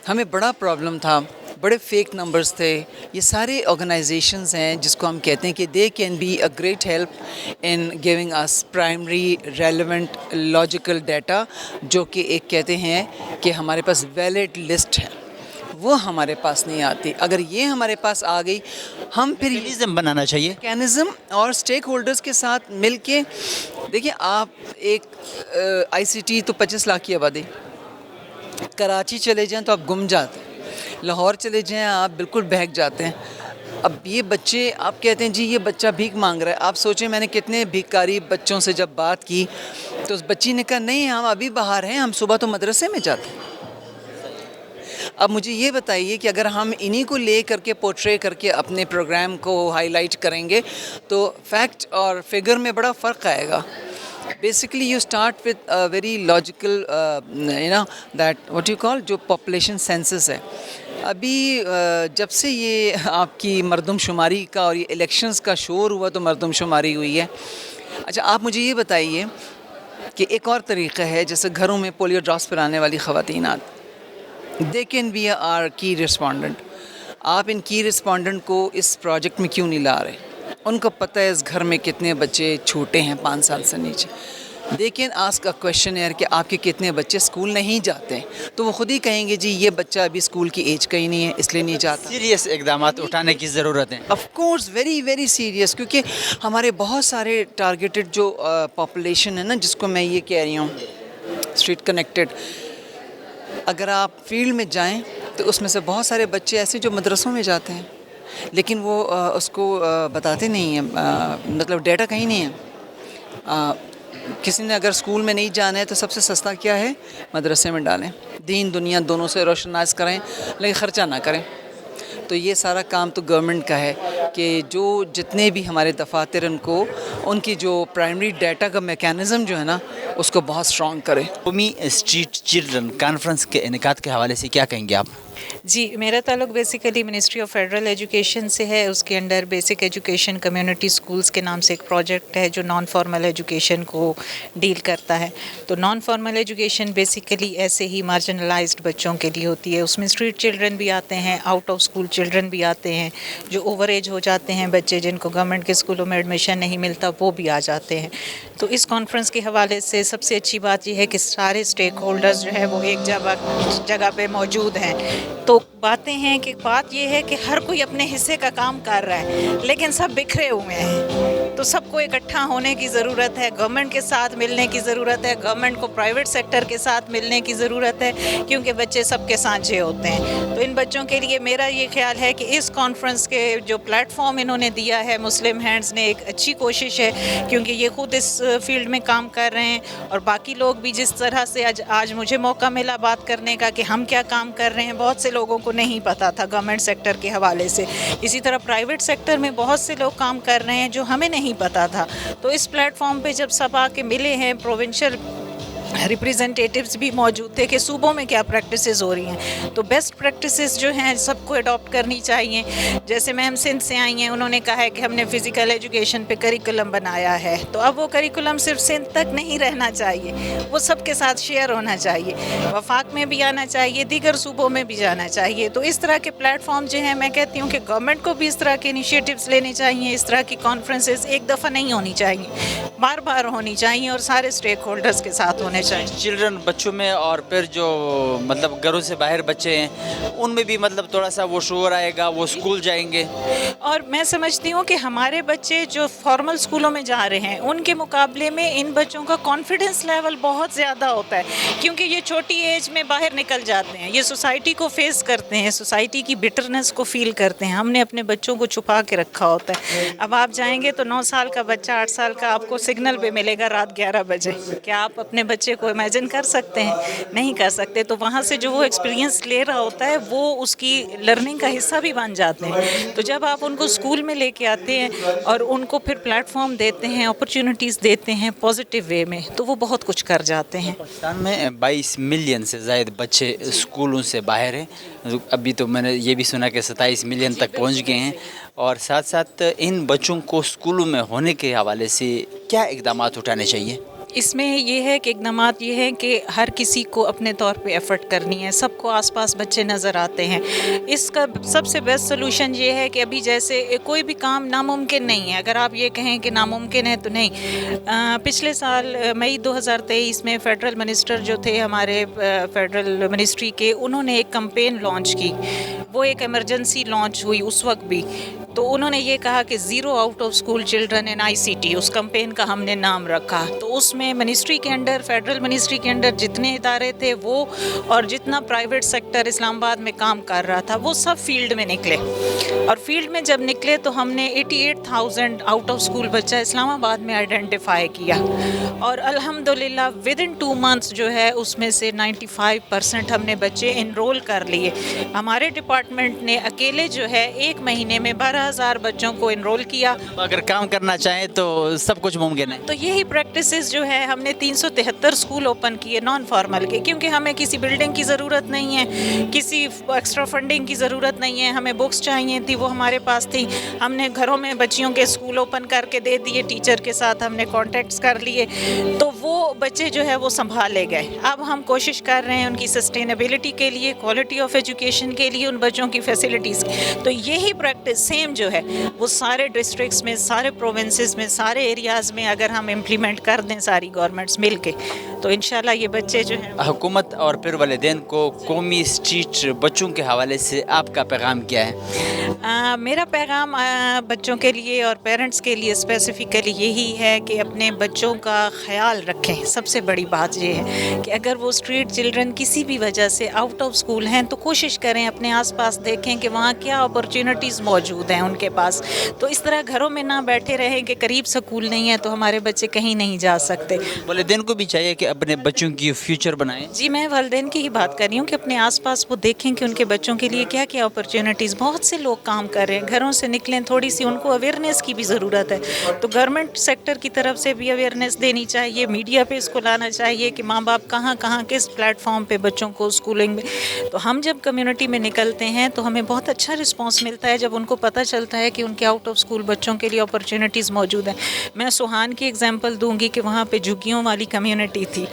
ہمیں بڑا پرابلم تھا, بڑے فیک نمبرز تھے. یہ سارے آرگنائزیشنز ہیں جس کو ہم کہتے ہیں کہ they can be a great help in giving اس پرائمری ریلیونٹ لاجیکل ڈیٹا, جو کہ ایک کہتے ہیں کہ ہمارے پاس ویلڈ لسٹ ہے, وہ ہمارے پاس نہیں آتی. اگر یہ ہمارے پاس آ گئی, ہم پھر میکینزم بنانا چاہیے, میکینزم اور اسٹیک ہولڈرز کے ساتھ مل کے. دیکھیے آپ ایک ICT تو 25 لاکھ کی آبادی, کراچی چلے جائیں تو آپ گم جاتے ہیں, لاہور چلے جائیں آپ بالکل بہک جاتے ہیں. اب یہ بچے آپ کہتے ہیں جی یہ بچہ بھیک مانگ رہا ہے. آپ سوچیں میں نے کتنے بھیکاری بچوں سے جب بات کی تو اس بچی نے کہا نہیں ہم ابھی باہر ہیں, ہم صبح تو مدرسے میں جاتے ہیں. اب مجھے یہ بتائیے کہ اگر ہم انہی کو لے کر کے پورٹرے کر کے اپنے پروگرام کو ہائی لائٹ کریں گے تو فیکٹ اور فگر میں بڑا فرق آئے گا. Basically you start with very logical that what you call جو پاپولیشن سینسس ہے. ابھی جب سے یہ آپ کی مردم شماری کا اور یہ الیکشنز کا شور ہوا تو مردم شماری ہوئی ہے. اچھا آپ مجھے یہ بتائیے کہ ایک اور طریقہ ہے, جیسے گھروں میں پولیو ڈراپس پلانے والی خواتینات, دے کین بی آر کی رسپونڈنٹ. آپ ان کی رسپونڈنٹ کو اس پروجیکٹ میں کیوں نہیں لا رہے؟ ان کو پتہ ہے اس گھر میں کتنے بچے چھوٹے ہیں 5 سال سے نیچے. دے کین آسک اے کویشچنئر کہ آپ کے کتنے بچے اسکول نہیں جاتے ہیں, تو وہ خود ہی کہیں گے جی یہ بچہ ابھی اسکول کی ایج کا ہی نہیں ہے اس لیے نہیں جاتا. سیریس اقدامات اٹھانے کی ضرورت ہے. Of course very very serious, کیونکہ ہمارے بہت سارے ٹارگیٹڈ جو پاپولیشن ہے نا, جس کو میں یہ کہہ رہی ہوں اسٹریٹ کنیکٹڈ, اگر آپ فیلڈ میں جائیں تو اس میں سے بہت سارے بچے ایسے جو مدرسوں میں جاتے ہیں لیکن وہ اس کو بتاتے نہیں ہیں, مطلب ڈیٹا کہیں نہیں ہے. کسی نے اگر اسکول میں نہیں جانا ہے تو سب سے سستا کیا ہے؟ مدرسے میں ڈالیں، دین دنیا دونوں سے روشناس کریں لیکن خرچہ نہ کریں. تو یہ سارا کام تو گورنمنٹ کا ہے کہ جو جتنے بھی ہمارے دفاتر ان کی جو پرائمری ڈیٹا کا میکینزم جو ہے نا اس کو بہت اسٹرانگ کرے. قومی اسٹریٹ چلڈرن کانفرنس کے انعقاد کے حوالے سے کیا کہیں گے آپ؟ جی، میرا تعلق basically ministry of federal education سے ہے. اس کے under basic education community schools کے نام سے ایک پروجیکٹ ہے جو نان فارمل ایجوکیشن کو ڈیل کرتا ہے. تو نان فارمل ایجوکیشن بیسیکلی ایسے ہی مارجنلائزڈ بچوں کے لیے ہوتی ہے. اس میں اسٹریٹ چلڈرن بھی آتے ہیں، آؤٹ آف اسکول چلڈرن بھی آتے ہیں، جو اوور ایج ہو جاتے ہیں بچے جن کو گورنمنٹ کے اسکولوں میں ایڈمیشن نہیں ملتا وہ بھی آ جاتے ہیں. تو اس کانفرنس کے حوالے سے سب سے اچھی بات یہ ہے کہ سارے اسٹیک ہولڈرز جو ہے وہ ایک جگہ پہ موجود ہیں. تو باتیں ہیں کہ بات یہ ہے کہ ہر کوئی اپنے حصے کا کام کر رہا ہے لیکن سب بکھرے ہوئے ہیں. تو سب کو اکٹھا ہونے کی ضرورت ہے، گورنمنٹ کے ساتھ ملنے کی ضرورت ہے، گورنمنٹ کو پرائیویٹ سیکٹر کے ساتھ ملنے کی ضرورت ہے کیونکہ بچے سب کے سانجھے ہوتے ہیں. تو ان بچوں کے لیے میرا یہ خیال ہے کہ اس کانفرنس کے جو پلیٹ فارم انہوں نے دیا ہے مسلم ہینڈز نے، ایک اچھی کوشش ہے کیونکہ یہ خود اس فیلڈ میں کام کر رہے ہیں اور باقی لوگ بھی جس طرح سے آج مجھے موقع ملا بات کرنے کا کہ ہم کیا کام کر رہے ہیں، بہت سے لوگوں کو نہیں پتا تھا گورنمنٹ سیکٹر کے حوالے سے. اسی طرح پرائیویٹ سیکٹر میں بہت سے لوگ کام کر رہے ہیں جو ہمیں نہیں پتا تھا. تو اس پلیٹ فارم پہ جب سب آ کے ملے ہیں، پروونشل ریپریزنٹیٹیوز بھی موجود تھے کہ صوبوں میں کیا پریکٹسز ہو رہی ہیں. تو بیسٹ پریکٹسز جو ہیں سب کو اڈاپٹ کرنی چاہیے. جیسے میم سندھ سے آئی ہیں، انہوں نے کہا ہے کہ ہم نے فزیکل ایجوکیشن پہ کریکولم بنایا ہے. تو اب وہ کریکولم صرف سندھ تک نہیں رہنا چاہیے، وہ سب کے ساتھ شیئر ہونا چاہیے، وفاق میں بھی آنا چاہیے، دیگر صوبوں میں بھی جانا چاہیے. تو اس طرح کے پلیٹ فارم جو ہیں میں کہتی ہوں کہ گورنمنٹ کو بھی اس طرح کے انیشیٹوز لینے چاہیے. اس طرح کی کانفرنسز ایک دفعہ نہیں ہونی چاہیے، بار بار ہونی چاہیے اور سارے اسٹیک ہولڈرز کے ساتھ ہونے چاہیے. چلڈرن بچوں میں اور پھر جو مطلب گھروں سے باہر بچے ہیں ان میں بھی مطلب تھوڑا سا وہ شعور آئے گا، وہ اسکول جائیں گے. اور میں سمجھتی ہوں کہ ہمارے بچے جو فارمل اسکولوں میں جا رہے ہیں ان کے مقابلے میں ان بچوں کا کانفیڈنس لیول بہت زیادہ ہوتا ہے کیونکہ یہ چھوٹی ایج میں باہر نکل جاتے ہیں، یہ سوسائٹی کو فیس کرتے ہیں، سوسائٹی کی بٹرنس کو فیل کرتے ہیں. ہم نے اپنے بچوں کو چھپا کے رکھا ہوتا ہے. اب آپ جائیں گے تو 9 سال کا بچہ 8 سال کا آپ کو سگنل پہ ملے گا رات 11 بجے. کیا آپ اپنے بچے کو امیجن کر سکتے ہیں؟ نہیں کر سکتے. تو وہاں سے جو وہ ایکسپیرینس لے رہا ہوتا ہے وہ اس کی لرننگ کا حصہ بھی بن جاتے ہیں. تو جب آپ ان کو اسکول میں لے کے آتے ہیں اور ان کو پھر پلیٹ فارم دیتے ہیں، اپرچونٹیز دیتے ہیں پازیٹیو وے میں، تو وہ بہت کچھ کر جاتے ہیں. پاکستان میں 22 ملین سے زائد بچے اسکولوں سے باہر ہیں. ابھی تو میں نے یہ بھی سنا کہ 27 ملین تک پہنچ گئے ہیں. اور ساتھ ساتھ ان بچوں کو اسکولوں میں ہونے کے حوالے سے کیا اقدامات اٹھانے چاہیے؟ اس میں یہ ہے کہ اقدامات یہ ہیں کہ ہر کسی کو اپنے طور پہ ایفرٹ کرنی ہے. سب کو آس پاس بچے نظر آتے ہیں. اس کا سب سے بیسٹ سلوشن یہ ہے کہ ابھی جیسے کوئی بھی کام ناممکن نہیں ہے. اگر آپ یہ کہیں کہ ناممکن ہے تو نہیں. پچھلے سال مئی 2023 میں فیڈرل منسٹر جو تھے ہمارے فیڈرل منسٹری کے، انہوں نے ایک کمپین لانچ کی. وہ ایک ایمرجنسی لانچ ہوئی اس وقت بھی. تو انہوں نے یہ کہا کہ 0 out of school children in ICT، اس کمپین کا ہم نے نام رکھا. تو اس میں منسٹری کے انڈر، فیڈرل منسٹری کے انڈر جتنے ادارے تھے وہ اور جتنا پرائیویٹ سیکٹر اسلام آباد میں کام کر رہا تھا وہ سب فیلڈ میں نکلے. اور فیلڈ میں جب نکلے تو ہم نے 88,000 آؤٹ آف اسکول بچہ اسلام آباد میں آئیڈینٹیفائی کیا. اور الحمدللہ ود ان 2 months جو ہے اس میں سے 95% ہم نے بچے انرول کر لیے. ہمارے ڈپارٹمنٹ نے اکیلے جو ہے 1 مہینے میں 12,000 بچوں کو انرول کیا. اگر کام کرنا چاہیں تو سب کچھ ممکن ہے. تو یہی پریکٹسز جو ہے ہم نے 373 اسکول اوپن کیے نان فارمل کے، کیونکہ ہمیں کسی بلڈنگ کی ضرورت نہیں ہے، کسی ایکسٹرا فنڈنگ کی ضرورت نہیں ہے. ہمیں بکس چاہیے تھی، وہ ہمارے پاس تھی. ہم نے گھروں میں بچیوں کے اسکول اوپن کر کے دے دیے، ٹیچر کے ساتھ ہم نے کانٹیکٹس کر لیے. تو وہ بچے جو ہے وہ سنبھالے گئے. اب ہم کوشش کر رہے ہیں ان کی سسٹینیبلٹی کے لیے، کوالٹی آف ایجوکیشن کے لیے، ان بچوں کی فیسلٹیز. تو یہی پریکٹس سیم جو ہے وہ سارے ڈسٹرکٹس میں، سارے پروونسز میں، سارے ایریاز میں اگر ہم امپلیمنٹ کر دیں ساری گورنمنٹس مل کے، تو انشاءاللہ یہ بچے جو ہیں. حکومت اور پھر والدین کو قومی اسٹریٹ بچوں کے حوالے سے آپ کا پیغام کیا ہے؟ میرا پیغام بچوں کے لیے اور پیرنٹس کے لیے اسپیسیفکلی یہی ہے کہ اپنے بچوں کا خیال رکھیں. سب سے بڑی بات یہ ہے کہ اگر وہ اسٹریٹ چلڈرن کسی بھی وجہ سے آؤٹ آف اسکول ہیں تو کوشش کریں اپنے آس پاس دیکھیں کہ وہاں کیا اپرچونٹیز موجود ہیں ان کے پاس. تو اس طرح گھروں میں نہ بیٹھے رہیں کہ قریب سکول نہیں ہے تو ہمارے بچے کہیں نہیں جا سکتے. والدین کو بھی چاہیے کہ اپنے بچوں کی فیوچر بنائیں. جی میں والدین کی ہی بات کر رہی ہوں کہ اپنے آس پاس وہ دیکھیں کہ ان کے بچوں کے لیے کیا کیا اپرچونیٹیز. بہت سے لوگ کام کر رہے ہیں, گھروں سے نکلیں, تھوڑی سی ان کو اویئرنیس کی بھی ضرورت ہے. تو گورنمنٹ سیکٹر کی طرف سے بھی اویئرنیس دینی چاہیے, میڈیا پہ اس کو لانا چاہیے کہ ماں باپ کہاں کہاں کس پلیٹ فارم پہ بچوں کو اسکولنگ میں. تو ہم جب کمیونٹی میں نکلتے ہیں تو ہمیں بہت اچھا رسپانس ملتا ہے جب ان کو پتہ چلتا ہے کہ ان کے آؤٹ آف اسکول بچوں کے لیے اپرچونیٹیز موجود ہیں. میں سوہان کی اگزامپل دوں گی کہ وہاں پہ جھگیوں والی کمیونٹی تھی,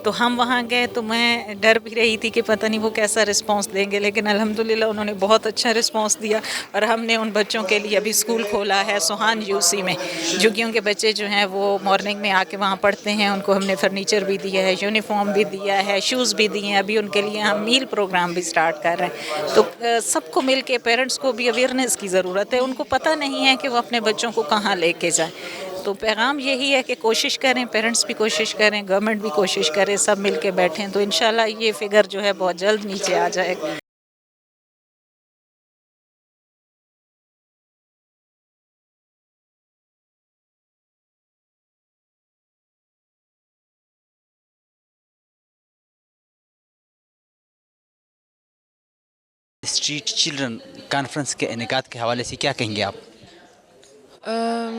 تو ہم وہاں گئے تو میں ڈر بھی رہی تھی کہ پتہ نہیں وہ کیسا رسپانس دیں گے, لیکن الحمدللہ انہوں نے بہت اچھا رسپانس دیا اور ہم نے ان بچوں کے لیے ابھی اسکول کھولا ہے سوہان UC میں. جھگیوں کے بچے جو ہیں وہ مارننگ میں آ کے وہاں پڑھتے ہیں, ان کو ہم نے فرنیچر بھی دیا ہے, یونیفارم بھی دیا ہے, شوز بھی دیے ہیں. ابھی ان کے لیے ہم میل پروگرام بھی سٹارٹ کر رہے ہیں. تو سب کو مل کے پیرنٹس کو بھی اویئرنیس کی ضرورت ہے. ان کو پتہ نہیں ہے کہ وہ اپنے بچوں کو کہاں لے کے جائیں. تو پیغام یہی ہے کہ کوشش کریں, پیرنٹس بھی کوشش کریں, گورنمنٹ بھی کوشش کرے, سب مل کے بیٹھیں تو انشاءاللہ یہ فگر جو ہے بہت جلد نیچے آ جائے گا. اسٹریٹ چلڈرن کانفرنس کے انعقاد کے حوالے سے کیا کہیں گے آپ؟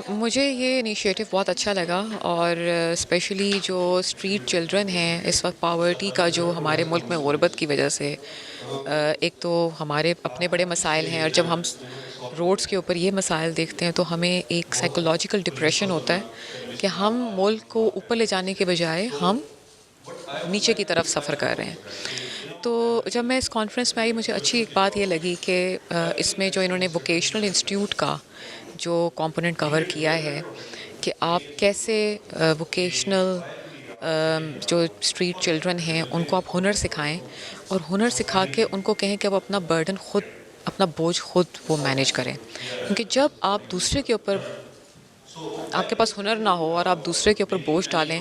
مجھے یہ انیشیٹو بہت اچھا لگا, اور اسپیشلی جو اسٹریٹ چلڈرن ہیں اس وقت پاورٹی کا جو ہمارے ملک میں غربت کی وجہ سے ایک تو ہمارے اپنے بڑے مسائل ہیں, اور جب ہم روڈس کے اوپر یہ مسائل دیکھتے ہیں تو ہمیں ایک سائیکولوجیکل ڈپریشن ہوتا ہے کہ ہم ملک کو اوپر لے جانے کے بجائے ہم نیچے کی طرف سفر کر رہے ہیں. تو جب میں اس کانفرنس میں آئی مجھے اچھی ایک بات یہ لگی کہ اس میں جو انہوں نے ووکیشنل انسٹیٹیوٹ کا جو کمپوننٹ کور کیا ہے کہ آپ کیسے ووکیشنل جو اسٹریٹ چلڈرن ہیں ان کو آپ ہنر سکھائیں, اور ہنر سکھا کے ان کو کہیں کہ وہ اپنا برڈن خود, اپنا بوجھ خود وہ مینیج کریں. کیونکہ جب آپ دوسرے کے اوپر, آپ کے پاس ہنر نہ ہو اور آپ دوسرے کے اوپر بوجھ ڈالیں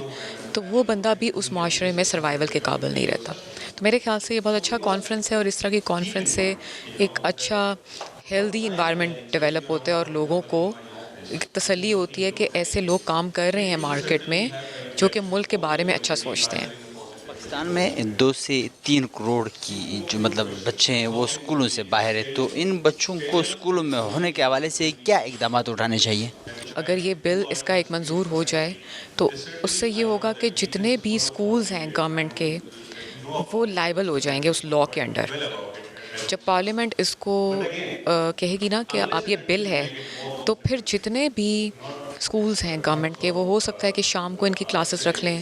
تو وہ بندہ بھی اس معاشرے میں سروائیول کے قابل نہیں رہتا. تو میرے خیال سے یہ بہت اچھا کانفرنس ہے, اور اس طرح کی کانفرنس سے ایک اچھا ہیلدی انوائرمنٹ ڈیولپ ہوتا ہے اور لوگوں کو ایک تسلی ہوتی ہے کہ ایسے لوگ کام کر رہے ہیں مارکیٹ میں جو کہ ملک کے بارے میں اچھا سوچتے ہیں. پاکستان میں 2 سے 3 کروڑ کی جو مطلب بچے ہیں وہ اسکولوں سے باہر ہیں, تو ان بچوں کو اسکولوں میں ہونے کے حوالے سے کیا اقدامات اٹھانے چاہیے؟ اگر یہ بل اس کا ایک منظور ہو جائے تو اس سے یہ ہوگا کہ جتنے بھی اسکولز ہیں گورنمنٹ کے وہ لائبل ہو جائیں گے اس لاء کے انڈر. جب پارلیمنٹ اس کو کہے گی نا کہ آپ یہ بل ہے, تو پھر جتنے بھی اسکولز ہیں گورنمنٹ کے وہ ہو سکتا ہے کہ شام کو ان کی کلاسز رکھ لیں,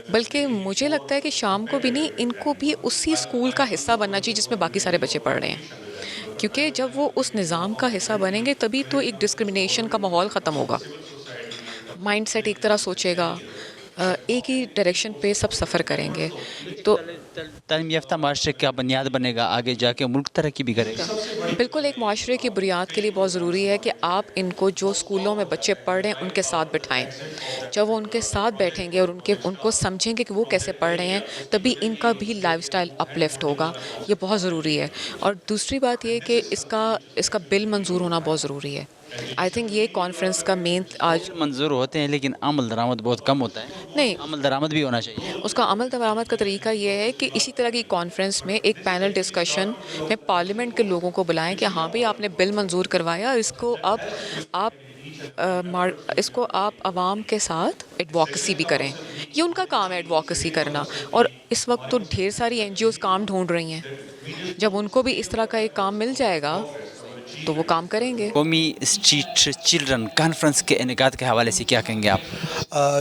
بلکہ مجھے لگتا ہے کہ شام کو بھی نہیں, ان کو بھی اسی اسکول کا حصہ بننا چاہیے جس میں باقی سارے بچے پڑھ رہے ہیں. کیونکہ جب وہ اس نظام کا حصہ بنیں گے تبھی تو ایک ڈسکرمنیشن کا ماحول ختم ہوگا. مائنڈ سیٹ ایک طرح سوچے گا, ایک ہی ڈائریکشن پہ سب سفر کریں گے. تو تعلیم یافتہ معاشرے کا بنیاد بنے گا, آگے جا کے ملک ترقی بھی کرے گا. بالکل, ایک معاشرے کی بنیاد کے لیے بہت ضروری ہے کہ آپ ان کو جو اسکولوں میں بچے پڑھ رہے ہیں ان کے ساتھ بٹھائیں. جب وہ ان کے ساتھ بیٹھیں گے اور ان کو سمجھیں گے کہ وہ کیسے پڑھ رہے ہیں تبھی ان کا بھی لائف سٹائل اپ لفٹ ہوگا. یہ بہت ضروری ہے. اور دوسری بات یہ کہ اس کا بل منظور ہونا بہت ضروری ہے. آئی تھنک یہ کانفرنس کا مین آج منظور ہوتے ہیں لیکن عمل درآمد بہت کم ہوتا ہے. نہیں, عمل درآمد بھی ہونا چاہیے. اس کا عمل درآمد کا طریقہ یہ ہے کہ اسی طرح کی کانفرنس میں ایک پینل ڈسکشن میں پارلیمنٹ کے لوگوں کو بلائیں کہ ہاں بھئی آپ نے بل منظور کروایا, اس کو آپ عوام کے ساتھ ایڈووکیسی بھی کریں. یہ ان کا کام ہے ایڈووکیسی کرنا, اور اس وقت تو ڈھیر ساری NGOs کام ڈھونڈ رہی ہیں. جب ان کو بھی اس طرح کا ایک کام مل جائے گا تو وہ کام کریں گے. قومی اسٹریٹ چلڈرن کانفرنس کے انعقاد کے حوالے سے کیا کہیں گے آپ؟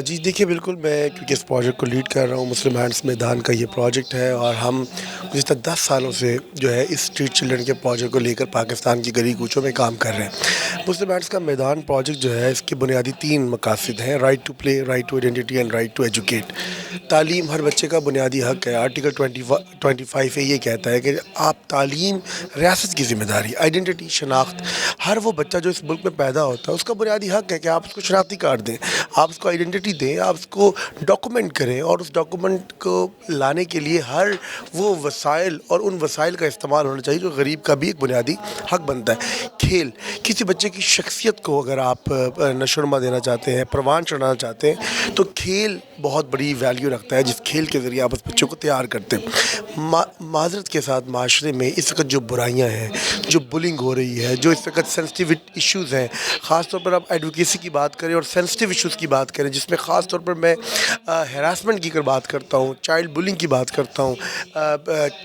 جی دیکھیے, بالکل میں کیونکہ اس پروجیکٹ کو لیڈ کر رہا ہوں, مسلم ہینڈس میدان کا یہ پروجیکٹ ہے, اور ہم گزشتہ 10 سالوں سے جو ہے اس اسٹریٹ چلڈرن کے پروجیکٹ کو لے کر پاکستان کی گلی کوچوں میں کام کر رہے ہیں. مسلم ہینڈس کا میدان پروجیکٹ جو ہے اس کے بنیادی 3 مقاصد ہیں: right to play, right to identity and right to educate. تعلیم ہر بچے کا بنیادی حق ہے. آرٹیکل 25 یہ کہتا ہے کہ آپ تعلیم ریاست کی ذمہ داری, آئیڈینٹی شناخت. ہر وہ بچہ جو اس ملک میں پیدا ہوتا ہے اس کا بنیادی حق ہے کہ آپ اس کو شناختی کارڈ دیں, آپ اس کو آئیڈینٹی دیں, آپ اس کو ڈاکومنٹ کریں, اور اس ڈاکومنٹ کو لانے کے لیے ہر وہ وسائل اور ان وسائل کا استعمال ہونا چاہیے جو غریب کا بھی ایک بنیادی حق بنتا ہے. کھیل, کسی بچے کی شخصیت کو اگر آپ نشو و نما دینا چاہتے ہیں, پروان چڑھانا چاہتے ہیں, تو کھیل بہت بڑی ویلیو رکھتا ہے, جس کھیل کے ذریعے آپ اس بچوں کو تیار کرتے ہیں. معذرت کے ساتھ معاشرے میں اس وقت جو برائیاں ہیں, جو بلنگ ہو رہی ہے, جو اس وقت سینسٹیو ایشوز ہیں, خاص طور پر آپ ایڈوکیسی کی بات کریں اور سینسٹیو ایشوز کی بات کریں, جس میں خاص طور پر میں ہراسمنٹ کی بات کرتا ہوں, چائلڈ بلنگ کی بات کرتا ہوں,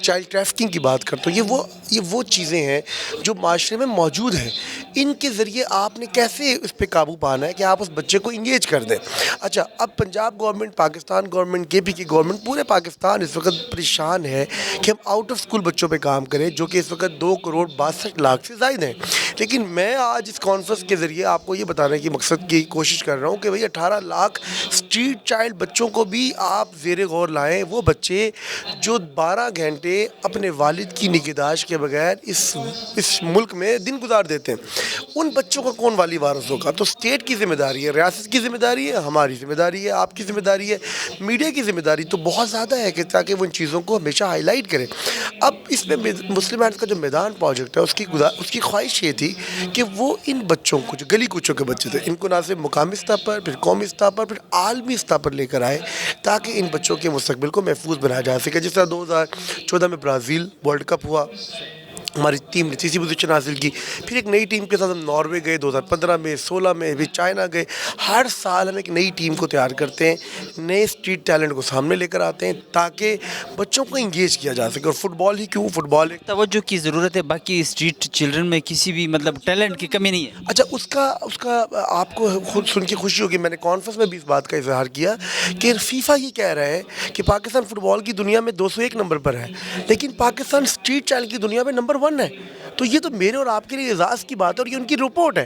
چائلڈ ٹریفکنگ کی بات کرتا ہوں. یہ وہ چیزیں ہیں جو معاشرے میں موجود ہیں. ان کے ذریعے آپ نے کیسے اس پہ قابو پانا ہے کہ آپ اس بچے کو انگیج کر دیں. اچھا, اب پنجاب گورنمنٹ, پاکستان گورنمنٹ, کے پی کی گورنمنٹ, پورے پاکستان اس وقت پریشان ہے کہ ہم آؤٹ آف اسکول بچوں پہ کام کریں, جو کہ اس وقت 2,62,00,000 سے زائد ہیں. لیکن میں آج اس کانفرنس کے ذریعے آپ کو یہ بتانے کی مقصد کی کوشش کر رہا ہوں کہ بھئی 18 لاکھ اسٹریٹ چائلڈ بچوں کو بھی آپ زیر غور لائیں. وہ بچے جو 12 گھنٹے اپنے والد کی نگہداشت کے بغیر اس ملک میں دن گزار دیتے ہیں, ان بچوں کا کون والی وارث ہوگا؟ تو اسٹیٹ کی ذمہ داری ہے, ریاست کی ذمہ داری ہے, ہماری ذمہ داری ہے, آپ کی ذمہ داری ہے, میڈیا کی ذمہ داری تو بہت زیادہ ہے کہ تاکہ وہ ان چیزوں کو ہمیشہ ہائی لائٹ کریں. اب اس میں مسلم ہینڈز کا جو میدان پروجیکٹ ہے, اس کی خواہش یہ تھی کہ وہ ان بچوں کو, جو گلی کوچوں کے بچے تھے, ان کو نہ صرف مقامی سطح پر, پھر قومی سطح پر, پھر عالمی سطح پر لے کر آئے, تاکہ ان بچوں کے مستقبل کو محفوظ بنایا جا سکے. جس طرح 2014 میں برازیل ورلڈ کپ ہوا, ہماری ٹیم نے تیسری پوزیشن حاصل کی. پھر ایک نئی ٹیم کے ساتھ ہم ناروے گئے 2015 میں, 16 میں بھی چائنا گئے. ہر سال ہم ایک نئی ٹیم کو تیار کرتے ہیں, نئے اسٹریٹ ٹیلنٹ کو سامنے لے کر آتے ہیں تاکہ بچوں کو انگیج کیا جا سکے. اور فٹ بال ہی کیوں, فٹ بال ایک توجہ کی ضرورت ہے. باقی اسٹریٹ چلڈرن میں کسی بھی ٹیلنٹ کی کمی نہیں ہے. اچھا, اس کا آپ کو خود سن کے خوشی ہوگی, میں نے کانفرنس میں بھی اس بات کا اظہار کیا کہ فیفا یہ کہہ رہا ہے کہ پاکستان فٹ بال کی دنیا میں 201 نمبر پر ہے, لیکن پاکستان اسٹریٹ چائلڈ کی دنیا میں نمبر 1 ہے. تو یہ تو میرے اور آپ کے لیے اعزاز کی بات ہے, اور یہ ان کی رپورٹ ہے,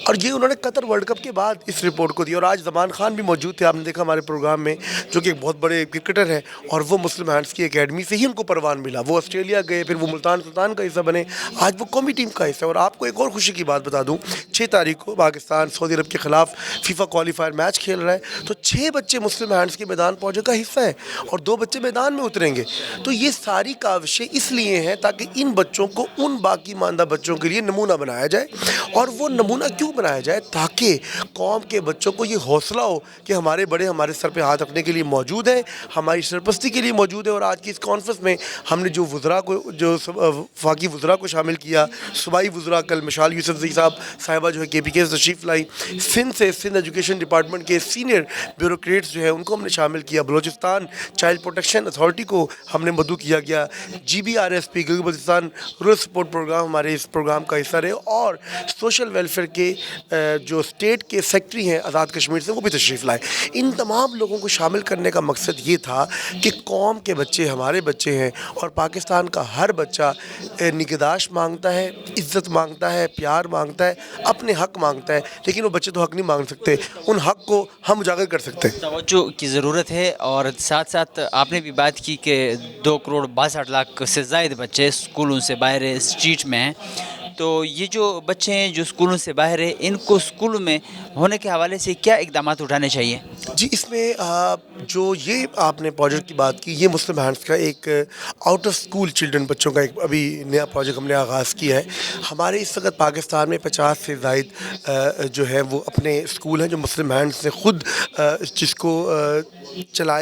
اور یہ انہوں نے قطر ورلڈ کپ کے بعد اس رپورٹ کو دیا. اور آج زمان خان بھی موجود تھے, آپ نے دیکھا ہمارے پروگرام میں, جو کہ ایک بہت بڑے کرکٹر ہیں, اور وہ مسلم ہینڈز کی اکیڈمی سے ہی ان کو پروان ملا. وہ آسٹریلیا گئے, پھر وہ ملتان سلطان کا حصہ بنے, آج وہ قومی ٹیم کا حصہ ہے. اور آپ کو ایک اور خوشی کی بات بتا دوں, 6 تاریخ کو پاکستان سعودی عرب کے خلاف فیفا کوالیفائر میچ کھیل رہا ہے, تو 6 بچے مسلم ہینڈز کے میدان پہنچے کا حصہ ہیں, اور 2 بچے میدان میں اتریں گے. تو یہ ساری کاوشیں اس لیے ہیں تاکہ ان بچوں کو ان باقی ماندہ بچوں کے لیے نمونہ بنایا جائے. اور وہ نمونہ کیوں بنایا جائے؟ تاکہ قوم کے بچوں کو یہ حوصلہ ہو کہ ہمارے بڑے ہمارے سر پہ ہاتھ رکھنے کے لیے موجود ہیں, ہماری سرپرستی کے لیے موجود ہیں. اور آج کی اس کانفرنس میں ہم نے جو وفاقی وزراء کو شامل کیا, صوبائی وزراء, کل مشال یوسف صاحبہ جو ہے کے پی کے سے تشریف لائی, سندھ ایجوکیشن ڈپارٹمنٹ کے سینئر بیوروکریٹس جو ہے ان کو ہم نے شامل کیا, بلوچستان چائلڈ پروٹیکشن اتھارٹی کو ہم نے مدعو کیا گیا, GBRSP Gilgit Baltistan rural support programme ہمارے اس پروگرام کا حصہ رہے, اور سوشل ویلفیئر کے جو اسٹیٹ کے سیکٹری ہیں آزاد کشمیر سے, وہ بھی تشریف لائے. ان تمام لوگوں کو شامل کرنے کا مقصد یہ تھا کہ قوم کے بچے ہمارے بچے ہیں, اور پاکستان کا ہر بچہ نگہداشت مانگتا ہے, عزت مانگتا ہے, پیار مانگتا ہے, اپنے حق مانگتا ہے, لیکن وہ بچے تو حق نہیں مانگ سکتے, ان حق کو ہم اجاگر کر سکتے ہیں. توجہ کی ضرورت ہے. اور ساتھ ساتھ آپ نے بھی بات کی کہ 2,62,00,000 سے زائد بچے اسکولوں سے باہر اسٹریٹ میں ہیں. تو یہ جو بچے ہیں جو اسکولوں سے باہر ہیں, ان کو اسکولوں میں ہونے کے حوالے سے کیا اقدامات اٹھانے چاہیے؟ جی, اس میں جو یہ آپ نے پروجیکٹ کی بات کی, یہ مسلم ہینڈز کا ایک آؤٹ آف اسکول چلڈرن بچوں کا ایک ابھی نیا پروجیکٹ ہم نے آغاز کیا ہے. ہمارے اس وقت پاکستان میں 50 سے زائد جو ہے وہ اپنے اسکول ہیں جو مسلم ہینڈز نے خود جس کو چلا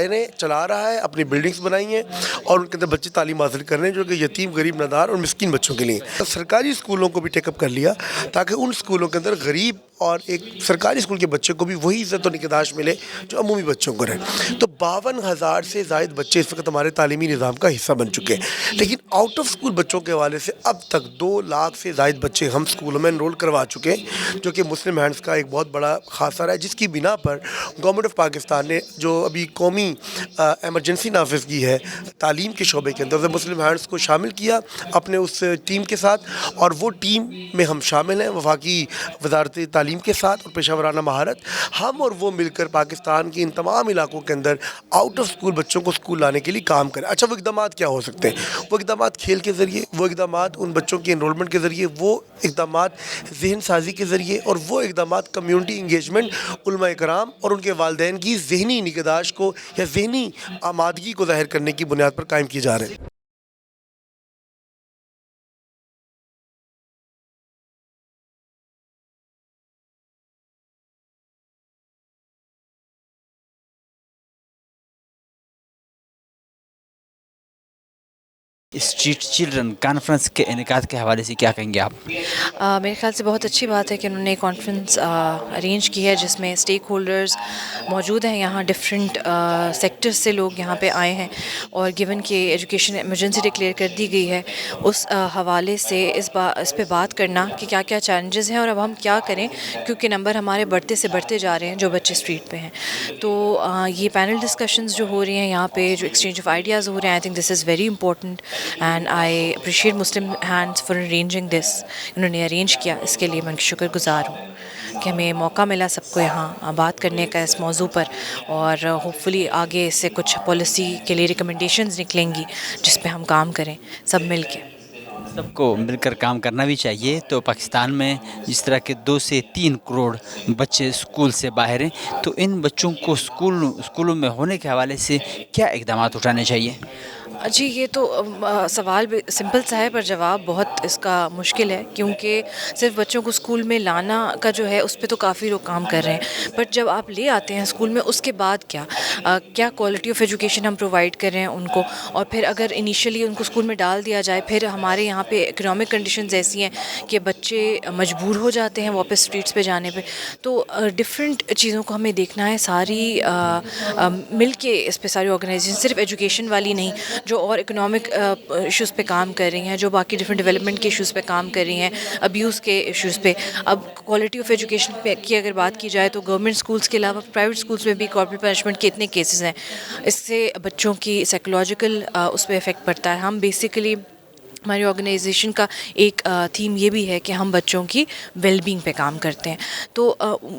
رہا ہے, اپنی بلڈنگس بنائی ہیں, اور ان کے اندر بچے تعلیم حاصل کر رہے ہیں, جو کہ یتیم, غریب, نادار اور مسکین بچوں کے لیے. سرکاری اسکولوں کو بھی ٹیک اپ کر لیا تاکہ ان اسکولوں کے اندر غریب اور ایک سرکاری اسکول کے بچے کو بھی وہی عزت و نگہداشت ملے جو عمومی بچوں کو رہے. تو 52,000 سے زائد بچے اس وقت ہمارے تعلیمی نظام کا حصہ بن چکے ہیں. لیکن آؤٹ آف اسکول بچوں کے حوالے سے اب تک 2 لاکھ سے زائد بچے ہم اسکولوں میں انرول کروا چکے ہیں, جو کہ مسلم ہینڈز کا ایک بہت بڑا خاصہ ہے, جس کی بنا پر گورنمنٹ آف پاکستان نے جو ابھی قومی ایمرجنسی نافذ کی ہے تعلیم کے شعبے کے اندر, مسلم ہینڈز کو شامل کیا اپنے اس ٹیم کے ساتھ, اور وہ ٹیم میں ہم شامل ہیں. وفاقی وزارت تعلیم تعلیم کے ساتھ اور پیشہ ورانہ مہارت ہم اور وہ مل کر پاکستان کی ان تمام علاقوں کے اندر آؤٹ آف اسکول بچوں کو اسکول لانے کے لیے کام کریں. اچھا وہ اقدامات کیا ہو سکتے ہیں؟ وہ اقدامات کھیل کے ذریعے، وہ اقدامات ان بچوں کی انرولمنٹ کے ذریعے، وہ اقدامات ذہن سازی کے ذریعے، اور وہ اقدامات کمیونٹی انگیجمنٹ، علماء کرام اور ان کے والدین کی ذہنی نگہداشت کو یا ذہنی آمادگی کو ظاہر کرنے کی بنیاد پر قائم کیے جا رہے ہیں. اسٹریٹ چلڈرن کانفرنس کے انعقاد کے حوالے سے کیا کہیں گے آپ؟ میرے خیال سے بہت اچھی بات ہے کہ انہوں نے کانفرنس ارینج کی ہے جس میں اسٹیک ہولڈرز موجود ہیں. یہاں ڈفرینٹ سیکٹرز سے لوگ یہاں پہ آئے ہیں، اور گیون کہ ایجوکیشن ایمرجنسی ڈکلیئر کر دی گئی ہے، اس حوالے سے اس پہ بات کرنا کہ کیا کیا چیلنجز ہیں اور اب ہم کیا کریں، کیونکہ نمبر ہمارے بڑھتے سے بڑھتے جا رہے ہیں جو بچے اسٹریٹ پہ ہیں. تو یہ پینل ڈسکشنز جو ہو رہی ہیں یہاں پہ، جو ایکسچینج آف آئیڈیاز ہو رہے ہیں، I think this is very important and I appreciate Muslim hands for arranging this. انہوں نے ارینج کیا، اس کے لیے میں ان کی شکر گزار ہوں کہ ہمیں موقع ملا سب کو یہاں بات کرنے کا اس موضوع پر، اور ہوپ فلی آگے اس سے کچھ پالیسی کے لیے ریکمنڈیشنز نکلیں گی جس پہ ہم کام کریں سب مل کے. سب کو مل کر کام کرنا بھی چاہیے. تو پاکستان میں جس طرح کے 2 سے 3 کروڑ بچے اسکول سے باہر ہیں، تو ان بچوں کو اسکولوں میں ہونے کے حوالے سے کیا اقدامات اٹھانے چاہیے؟ جی یہ تو سوال بھی سمپل سا ہے پر جواب بہت اس کا مشکل ہے، کیونکہ صرف بچوں کو اسکول میں لانا کا جو ہے اس پہ تو کافی لوگ کام کر رہے ہیں، بٹ جب آپ لے آتے ہیں اسکول میں اس کے بعد کیا کوالٹی آف ایجوکیشن ہم پرووائڈ کر رہے ہیں ان کو. اور پھر اگر انیشلی ان کو اسکول میں ڈال دیا جائے، پھر ہمارے یہاں پہ اکنامک کنڈیشنز ایسی ہیں کہ بچے مجبور ہو جاتے ہیں واپس اسٹریٹس پہ جانے پہ. تو ڈفرینٹ چیزوں کو ہمیں دیکھنا ہے، ساری مل کے اس پہ ساری آرگنائزیشن، صرف ایجوکیشن والی نہیں، جو اور اکنامک ایشوز پہ کام کر رہی ہیں، جو باقی ڈفرینٹ ڈیولپمنٹ کے ایشوز پہ کام کر رہی ہیں، ابیوز کے ایشوز پہ. اب کوالٹی آف ایجوکیشن پہ کی اگر بات کی جائے تو گورنمنٹ اسکولس کے علاوہ پرائیویٹ اسکولس میں بھی کارپوریٹ پنشمنٹ کے اتنے کیسز ہیں. اس سے بچوں کی سائیکولوجیکل اس پہ افیکٹ پڑتا ہے. ہم بیسیکلی ہماری آرگنائزیشن کا ایک تھیم یہ بھی ہے کہ ہم بچوں کی ویل بینگ پہ کام کرتے ہیں. تو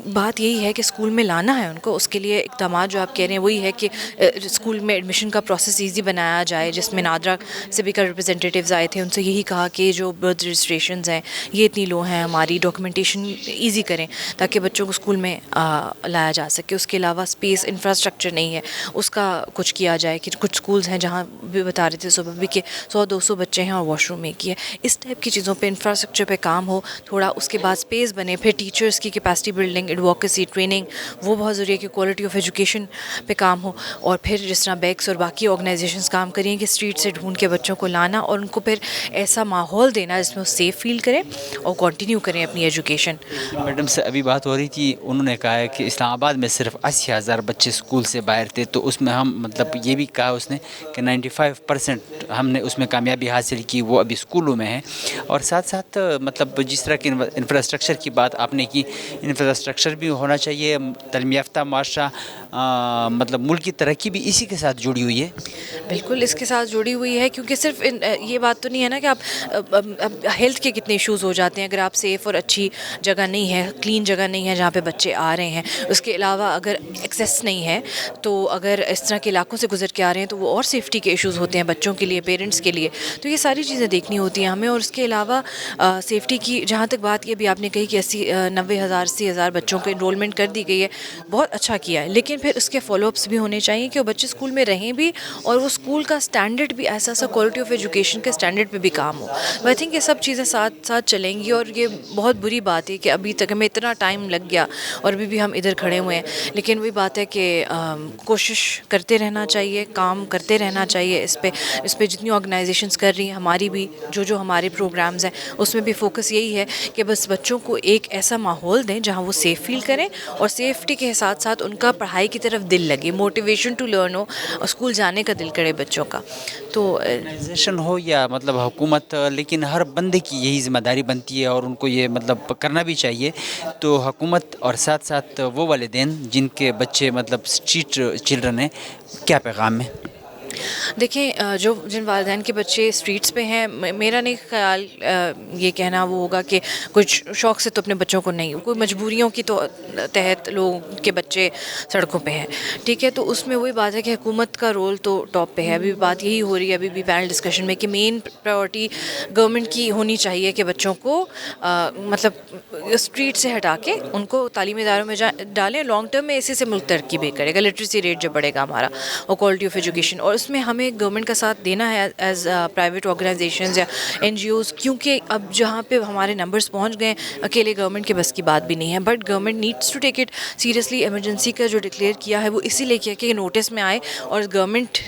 بات یہی ہے کہ اسکول میں لانا ہے ان کو. اس کے لیے اقدامات جو آپ کہہ رہے ہیں وہی ہے کہ اسکول میں ایڈمیشن کا پروسیس ایزی بنایا جائے، جس میں نادرا سے بھی کا ریپرزینٹیٹیوز آئے تھے. ان سے یہی کہا کہ جو برتھ رجسٹریشنز ہیں یہ اتنی لو ہیں، ہماری ڈاکومنٹیشن ایزی کریں تاکہ بچوں کو اسکول میں لایا جا سکے. اس کے علاوہ اسپیس انفراسٹرکچر نہیں ہے، اس کا کچھ کیا جائے. کہ کچھ اسکولز ہیں جہاں بھی بتا رہے تھے صبح بھی کہ 100-200 بچے ہیں اور واش روم ایک ہی ہے. اس ٹائپ کی چیزوں پہ انفراسٹرکچر پہ کام ہو تھوڑا. اس کے بعد اسپیس بنے، پھر ٹیچرس کی کیپیسٹی بلڈنگ، ایڈووکیسی ٹریننگ وہ بہت ضروری ہے کہ کوالٹی آف ایجوکیشن پہ کام ہو. اور پھر جس طرح بیکس اور باقی آرگنائزیشنز کام کریں کہ اسٹریٹ سے ڈھونڈ کے بچوں کو لانا اور ان کو پھر ایسا ماحول دینا جس میں وہ سیف فیل کریں اور کنٹینیو کریں اپنی ایجوکیشن. میڈم سے ابھی بات ہو رہی تھی، انہوں نے کہا ہے کہ اسلام آباد میں صرف 80,000 بچے اسکول سے باہر تھے. تو اس میں ہم مطلب یہ بھی کہا اس نے کہ 95% ہم نے اس میں کامیابی حاصل کی، وہ ابھی اسکولوں میں ہیں. اور ساتھ ساتھ مطلب جس طرح کی انفراسٹرکچر کی بات آپ نے کی، انفراسٹرکچر بھی ہونا چاہیے. تعلیم یافتہ معاشرہ مطلب ملک کی ترقی بھی اسی کے ساتھ جڑی ہوئی ہے. بالکل اس کے ساتھ جڑی ہوئی ہے، کیونکہ صرف یہ بات تو نہیں ہے نا کہ آپ ہیلتھ کے کتنے ایشوز ہو جاتے ہیں اگر آپ سیف اور اچھی جگہ نہیں ہے، کلین جگہ نہیں ہے جہاں پہ بچے آ رہے ہیں. اس کے علاوہ اگر ایکسیس نہیں ہے، تو اگر اس طرح کے علاقوں سے گزر کے آ رہے ہیں تو وہ اور سیفٹی کے ایشوز ہوتے ہیں بچوں کے لیے، پیرنٹس کے لیے. تو یہ ساری چیزیں دیکھنی ہوتی ہیں ہمیں. اور اس کے علاوہ سیفٹی کی جہاں تک بات یہ بھی آپ نے کہی کہ 90,000 بچوں کو انرولمنٹ کر دی گئی ہے، بہت اچھا کیا ہے. لیکن پھر اس کے فالو اپس بھی ہونے چاہیے کہ وہ بچے اسکول میں رہیں بھی اور وہ اسکول کا اسٹینڈرڈ بھی ایسا کوالٹی آف ایجوکیشن کے اسٹینڈرڈ پہ بھی کام ہو. آئی تھنک یہ سب چیزیں ساتھ ساتھ چلیں گی. اور یہ بہت بری بات ہے کہ ابھی تک ہمیں اتنا ٹائم لگ گیا اور ابھی بھی ہم ادھر کھڑے ہوئے ہیں. لیکن وہی بات ہے کہ کوشش کرتے رہنا چاہیے، کام کرتے رہنا چاہیے اس پہ جتنی آرگنائزیشنز کر رہی ہیں، ہماری بھی جو ہمارے پروگرامز ہیں اس میں بھی فوکس یہی ہے کہ بس بچوں کو ایک ایسا ماحول دیں جہاں وہ سیف فیل کریں اور سیفٹی کے ساتھ ساتھ ان کا پڑھائی کی طرف دل لگے، موٹیویشن ٹو لرن ہو، اسکول جانے کا دل کرے بچوں کا. تو آرگنائزیشن ہو یا مطلب حکومت، لیکن ہر بندے کی یہی ذمہ داری بنتی ہے اور ان کو یہ مطلب کرنا بھی چاہیے. تو حکومت اور ساتھ ساتھ وہ والدین جن کے بچے مطلب اسٹریٹ چلڈرن ہیں، کیا پیغام ہے؟ دیکھیں جو جن والدین کے بچے اسٹریٹس پہ ہیں میرا نہیں خیال یہ کہنا وہ ہوگا کہ کچھ شوق سے تو اپنے بچوں کو نہیں, کوئی مجبوریوں کی تو تحت لوگوں کے بچے سڑکوں پہ ہیں, ٹھیک ہے. تو اس میں وہی بات ہے کہ حکومت کا رول تو ٹاپ پہ ہے. ابھی بات یہی ہو رہی ہے ابھی بھی پینل ڈسکشن میں کہ مین پرائیورٹی گورنمنٹ کی ہونی چاہیے کہ بچوں کو مطلب اسٹریٹ سے ہٹا کے ان کو تعلیمی اداروں میں ڈالیں. لانگ ٹرم میں اسی سے ملک ترقی بھی کرے گا, لٹریسی ریٹ جب بڑھے گا ہمارا اور کوالٹی آف ایجوکیشن, اور اس میں ہمیں گورنمنٹ کا ساتھ دینا ہے ایز پرائیویٹ آرگنائزیشنز یا این جی اوز, کیونکہ اب جہاں پہ ہمارے نمبرز پہنچ گئے اکیلے گورنمنٹ کے بس کی بات بھی نہیں ہے. But government needs to take it seriously. Emergency کا جو ڈکلیئر کیا ہے وہ اسی لیے کیا کہ نوٹس میں آئے اور گورنمنٹ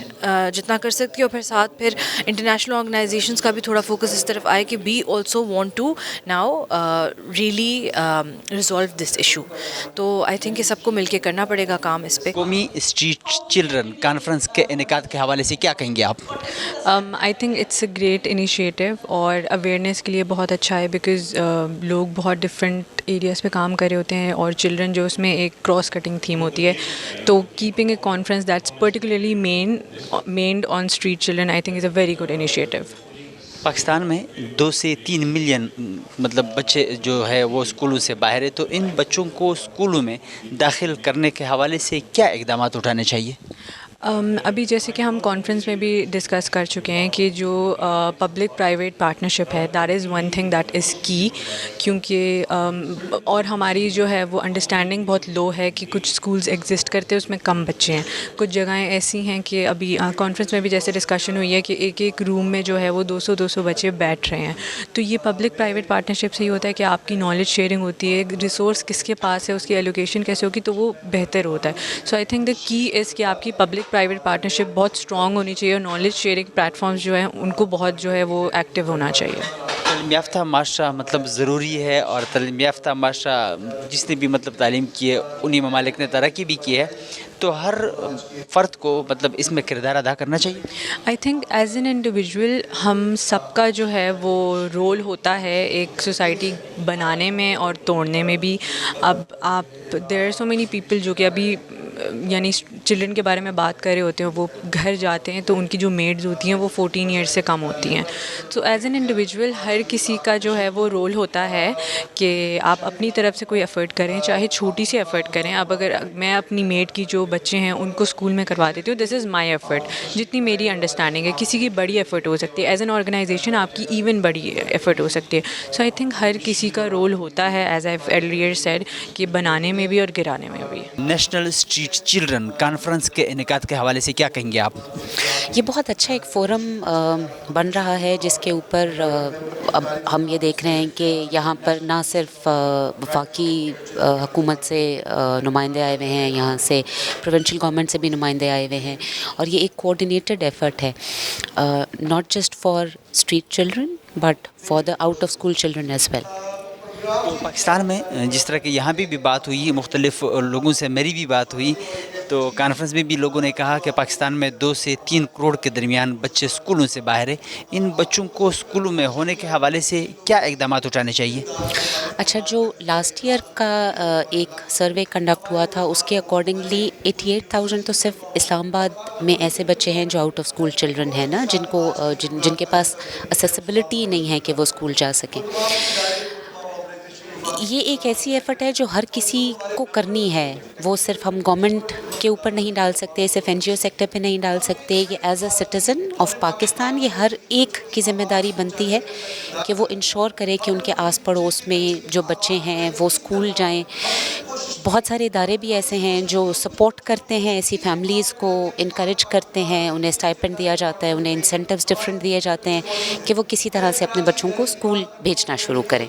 جتنا کر سکتی ہے, اور پھر ساتھ پھر انٹرنیشنل آرگنائزیشنز کا بھی تھوڑا فوکس اس طرف آئے کہ we also want to now really resolve this issue. تو آئی تھنک کہ سب کو مل کے کرنا پڑے گا کام اس پہ. قومی اسٹریٹ چلڈرن کانفرنس کے انعقاد کے حوالے سے کیا کہیں گے آپ؟ I think it's a great initiative اور اویئرنیس کے لیے بہت اچھا ہے, بیکاز لوگ بہت ڈفرینٹ ایریاز پہ کام کر رہے ہوتے ہیں اور چلڈرن جو اس میں ایک کراس کٹنگ تھیم ہوتی ہے. تو keeping a conference that's particularly meant on street children I think is a very good initiative. Pakistan میں 2 سے 3 ملین مطلب بچے جو ہے وہ اسکولوں سے باہر ہے, تو ان بچوں کو اسکولوں میں داخل کرنے کے حوالے سے کیا اقدامات اٹھانے چاہیے؟ ابھی جیسے کہ ہم کانفرنس میں بھی ڈسکس کر چکے ہیں کہ جو پبلک پرائیویٹ پارٹنرشپ ہے that is one thing that is کی, کیونکہ اور ہماری جو ہے وہ انڈرسٹینڈنگ بہت لو ہے کہ کچھ اسکولز ایگزسٹ کرتے ہیں اس میں کم بچے ہیں, کچھ جگہیں ایسی ہیں کہ ابھی کانفرنس میں بھی جیسے ڈسکشن ہوئی ہے کہ ایک ایک روم میں جو ہے وہ 200 بچے بیٹھ رہے ہیں. تو یہ پبلک پرائیویٹ پارٹنرشپ سے ہی ہوتا ہے کہ آپ کی نالج شیئرنگ ہوتی ہے, ریسورس کس کے پاس ہے اس کی ایلوکیشن کیسے ہوگی, تو وہ بہتر ہوتا ہے. سو آئی تھنک دا کی از کہ آپ کی پبلک پرائیویٹ پارٹنرشپ بہت اسٹرانگ ہونی چاہیے اور نالج شیئرنگ پلیٹ فارمز جو ہیں ان کو بہت جو ہے وہ ایکٹیو ہونا چاہیے. تعلیم یافتہ معاشرہ مطلب ضروری ہے, اور تعلیم یافتہ معاشرہ جس نے بھی مطلب تعلیم کی ہے انہی ممالک نے ترقی بھی کی ہے, تو ہر فرد کو مطلب اس میں کردار ادا کرنا چاہیے. I think as an individual ہم سب کا جو ہے وہ رول ہوتا ہے ایک سوسائٹی بنانے میں اور توڑنے میں بھی. اب آپ there are so many people جو کہ ابھی یعنی چلڈرن کے بارے میں بات کر رہے ہوتے ہیں, وہ گھر جاتے ہیں تو ان کی جو میڈز ہوتی ہیں وہ 14 ایئرس سے کم ہوتی ہیں. تو ایز این انڈیویژول ہر کسی کا جو ہے وہ رول ہوتا ہے کہ آپ اپنی طرف سے کوئی ایفرٹ کریں, چاہے چھوٹی سی ایفرٹ کریں. اب اگر میں اپنی میڈ کی جو بچے ہیں ان کو اسکول میں کروا دیتی ہوں, دس از مائی ایفرٹ, جتنی میری انڈرسٹینڈنگ ہے. کسی کی بڑی ایفرٹ ہو سکتی ہے, ایز این آرگنائزیشن آپ کی ایون بڑی ایفرٹ ہو سکتی ہے. سو آئی تھنک ہر کسی کا رول ہوتا ہے ایز آئی ارلیئر سیڈ کہ بنانے میں بھی اور گرانے میں بھی. نیشنل اسٹریٹ چلڈرن کانفرنس کے انعقاد کے حوالے سے کیا کہیں گے آپ؟ یہ بہت اچھا ایک فورم بن رہا ہے جس کے اوپر اب ہم یہ دیکھ رہے ہیں کہ یہاں پر نہ صرف وفاقی حکومت سے نمائندے آئے ہوئے ہیں, یہاں سے پروونشل گورنمنٹ سے بھی نمائندے آئے ہوئے ہیں, اور یہ ایک کوآرڈینیٹڈ ایفرٹ ہے not just for street children but for the out of school children as well. Pakistan میں جس طرح کہ یہاں بھی بات ہوئی, مختلف لوگوں سے میری بھی بات ہوئی, تو کانفرنس میں بھی لوگوں نے کہا کہ پاکستان میں 2 سے 3 کروڑ کے درمیان بچے اسکولوں سے باہر ہیں. ان بچوں کو اسکولوں میں ہونے کے حوالے سے کیا اقدامات اٹھانے چاہیے؟ اچھا, جو لاسٹ ایئر کا ایک سروے کنڈکٹ ہوا تھا اس کے اکارڈنگلی 88,000 تو صرف اسلام آباد میں ایسے بچے ہیں جو آؤٹ آف اسکول چلڈرن ہیں نا, جن کے پاس اسیسیبلٹی نہیں ہے کہ وہ اسکول جا سکیں. یہ ایک ایسی ایفرٹ ہے جو ہر کسی کو کرنی ہے, وہ صرف ہم گورنمنٹ کے اوپر نہیں ڈال سکتے, صرف این جی او سیکٹر پہ نہیں ڈال سکتے. یہ as a citizen of Pakistan یہ ہر ایک کی ذمہ داری بنتی ہے کہ وہ انشور کرے کہ ان کے آس پڑوس میں جو بچے ہیں وہ اسکول جائیں. بہت سارے ادارے بھی ایسے ہیں جو سپورٹ کرتے ہیں ایسی فیملیز کو, انکریج کرتے ہیں, انہیں اسٹائپنڈ دیا جاتا ہے, انہیں انسینٹیوز ڈفرینٹ دیے جاتے ہیں کہ وہ کسی طرح سے اپنے بچوں کو اسکول بھیجنا شروع کریں.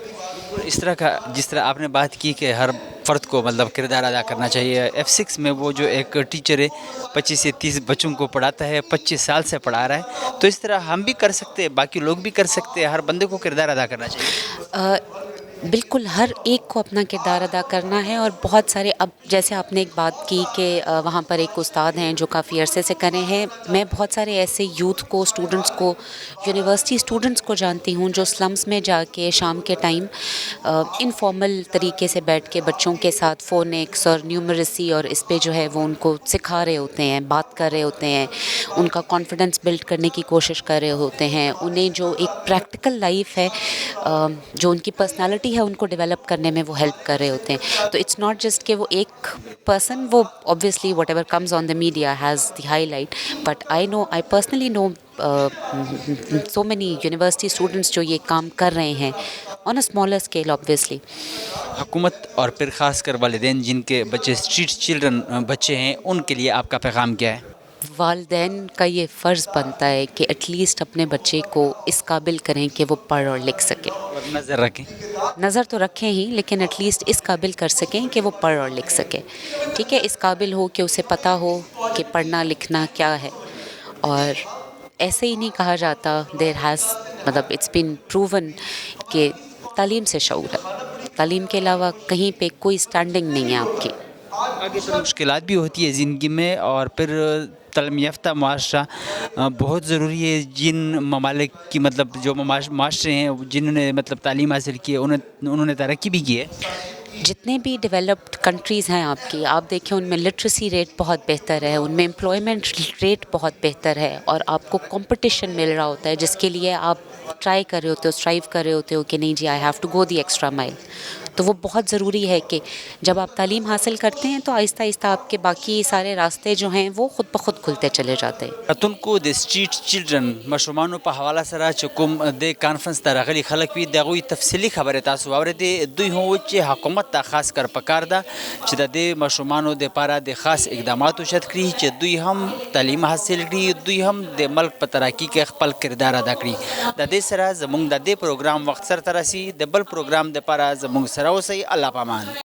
اس طرح کا جس طرح آپ نے بات کی کہ ہر فرد کو مطلب کردار ادا کرنا چاہیے. F6 میں وہ جو ایک ٹیچر ہے 25 سے 30 بچوں کو پڑھاتا ہے, 25 سال سے پڑھا رہا ہے, تو اس طرح ہم بھی کر سکتے ہیں, باقی لوگ بھی کر سکتے ہیں, ہر بندے کو کردار ادا کرنا چاہیے. بالکل ہر ایک کو اپنا کردار ادا کرنا ہے، اور بہت سارے، اب جیسے آپ نے ایک بات کی کہ وہاں پر ایک استاد ہیں جو کافی عرصے سے کرے ہیں، میں بہت سارے ایسے یوتھ کو، اسٹوڈنٹس کو، یونیورسٹی اسٹوڈنٹس کو جانتی ہوں جو سلمز میں جا کے شام کے ٹائم انفارمل طریقے سے بیٹھ کے بچوں کے ساتھ فونکس اور نیومریسی اور اس پہ جو ہے وہ ان کو سکھا رہے ہوتے ہیں، بات کر رہے ہوتے ہیں، ان کا کانفیڈنس بلڈ کرنے کی کوشش کر رہے ہوتے ہیں، انہیں جو ایک پریکٹیکل لائف ہے، جو ان کی پرسنالٹی ہے، ان کو ڈیولپ کرنے میں وہ ہیلپ کر رہے ہوتے ہیں. تو اٹس ناٹ جسٹ کہ وہ ایک پرسن، وہ obviously whatever comes on the media has the highlight, but I personally know so many university students جو یہ کام کر رہے ہیں on a smaller scale obviously. حکومت اور پھر خاص کر والدین جن کے بچے اسٹریٹ چلڈرن بچے ہیں، ان کے لیے آپ کا پیغام کیا ہے؟ والدین کا یہ فرض بنتا ہے کہ ایٹ لیسٹ اپنے بچے کو اس قابل کریں کہ وہ پڑھ اور لکھ سکے. اور نظر رکھیں، نظر تو رکھیں ہی، لیکن ایٹ لیسٹ اس قابل کر سکیں کہ وہ پڑھ اور لکھ سکے. ٹھیک ہے، اس قابل ہو کہ اسے پتہ ہو کہ پڑھنا لکھنا کیا ہے. اور ایسے ہی نہیں کہا جاتا، مطلب اٹس بین پروون کہ تعلیم سے شعور ہے. تعلیم کے علاوہ کہیں پہ کوئی اسٹینڈنگ نہیں ہے آپ کی. آگے پھر مشکلات بھی ہوتی ہے زندگی میں، اور پھر تعلیم یافتہ معاشرہ بہت ضروری ہے. جن ممالک کی مطلب جو معاشرے ہیں جنہوں نے مطلب تعلیم حاصل کی ہے، انہوں نے ترقی بھی کی ہے. جتنے بھی ڈیولپڈ کنٹریز ہیں آپ کی، آپ دیکھیں ان میں لٹریسی ریٹ بہت بہتر ہے، ان میں امپلائمنٹ ریٹ بہت بہتر ہے، اور آپ کو کمپٹیشن مل رہا ہوتا ہے جس کے لیے آپ ٹرائی کر رہے ہوتے ہو، اسٹرائیو کر رہے ہوتے ہو کہ نہیں جی I have to go the extra mile. تو وہ بہت ضروری ہے کہ جب آپ تعلیم حاصل کرتے ہیں تو آہستہ آہستہ آپ کے باقی سارے راستے جو ہیں وہ خود بخود کھلتے چلے جاتے ہیں. راتونکو د سټریټ چلډرن ماشومانو په حواله سره چې کوم د کانفرنس ته راغلي خلک وي، د هغوی تفصیلي خبرې تاسو واورېدې. دوی هم وویل چې حکومت ته خاص کر پکار ده چې د دې ماشومانو دپاره د خاص اقدامات اوچت کړي چې دوی هم تعلیم حاصل کړي، دوی هم د ملک په ترقي کې خپل کردار ادا کړي. د دې سره زموږ د دې پروګرام وخت سرته رسي. د بل پروګرام دپاره زموږ سره اوسئ. الله پامان.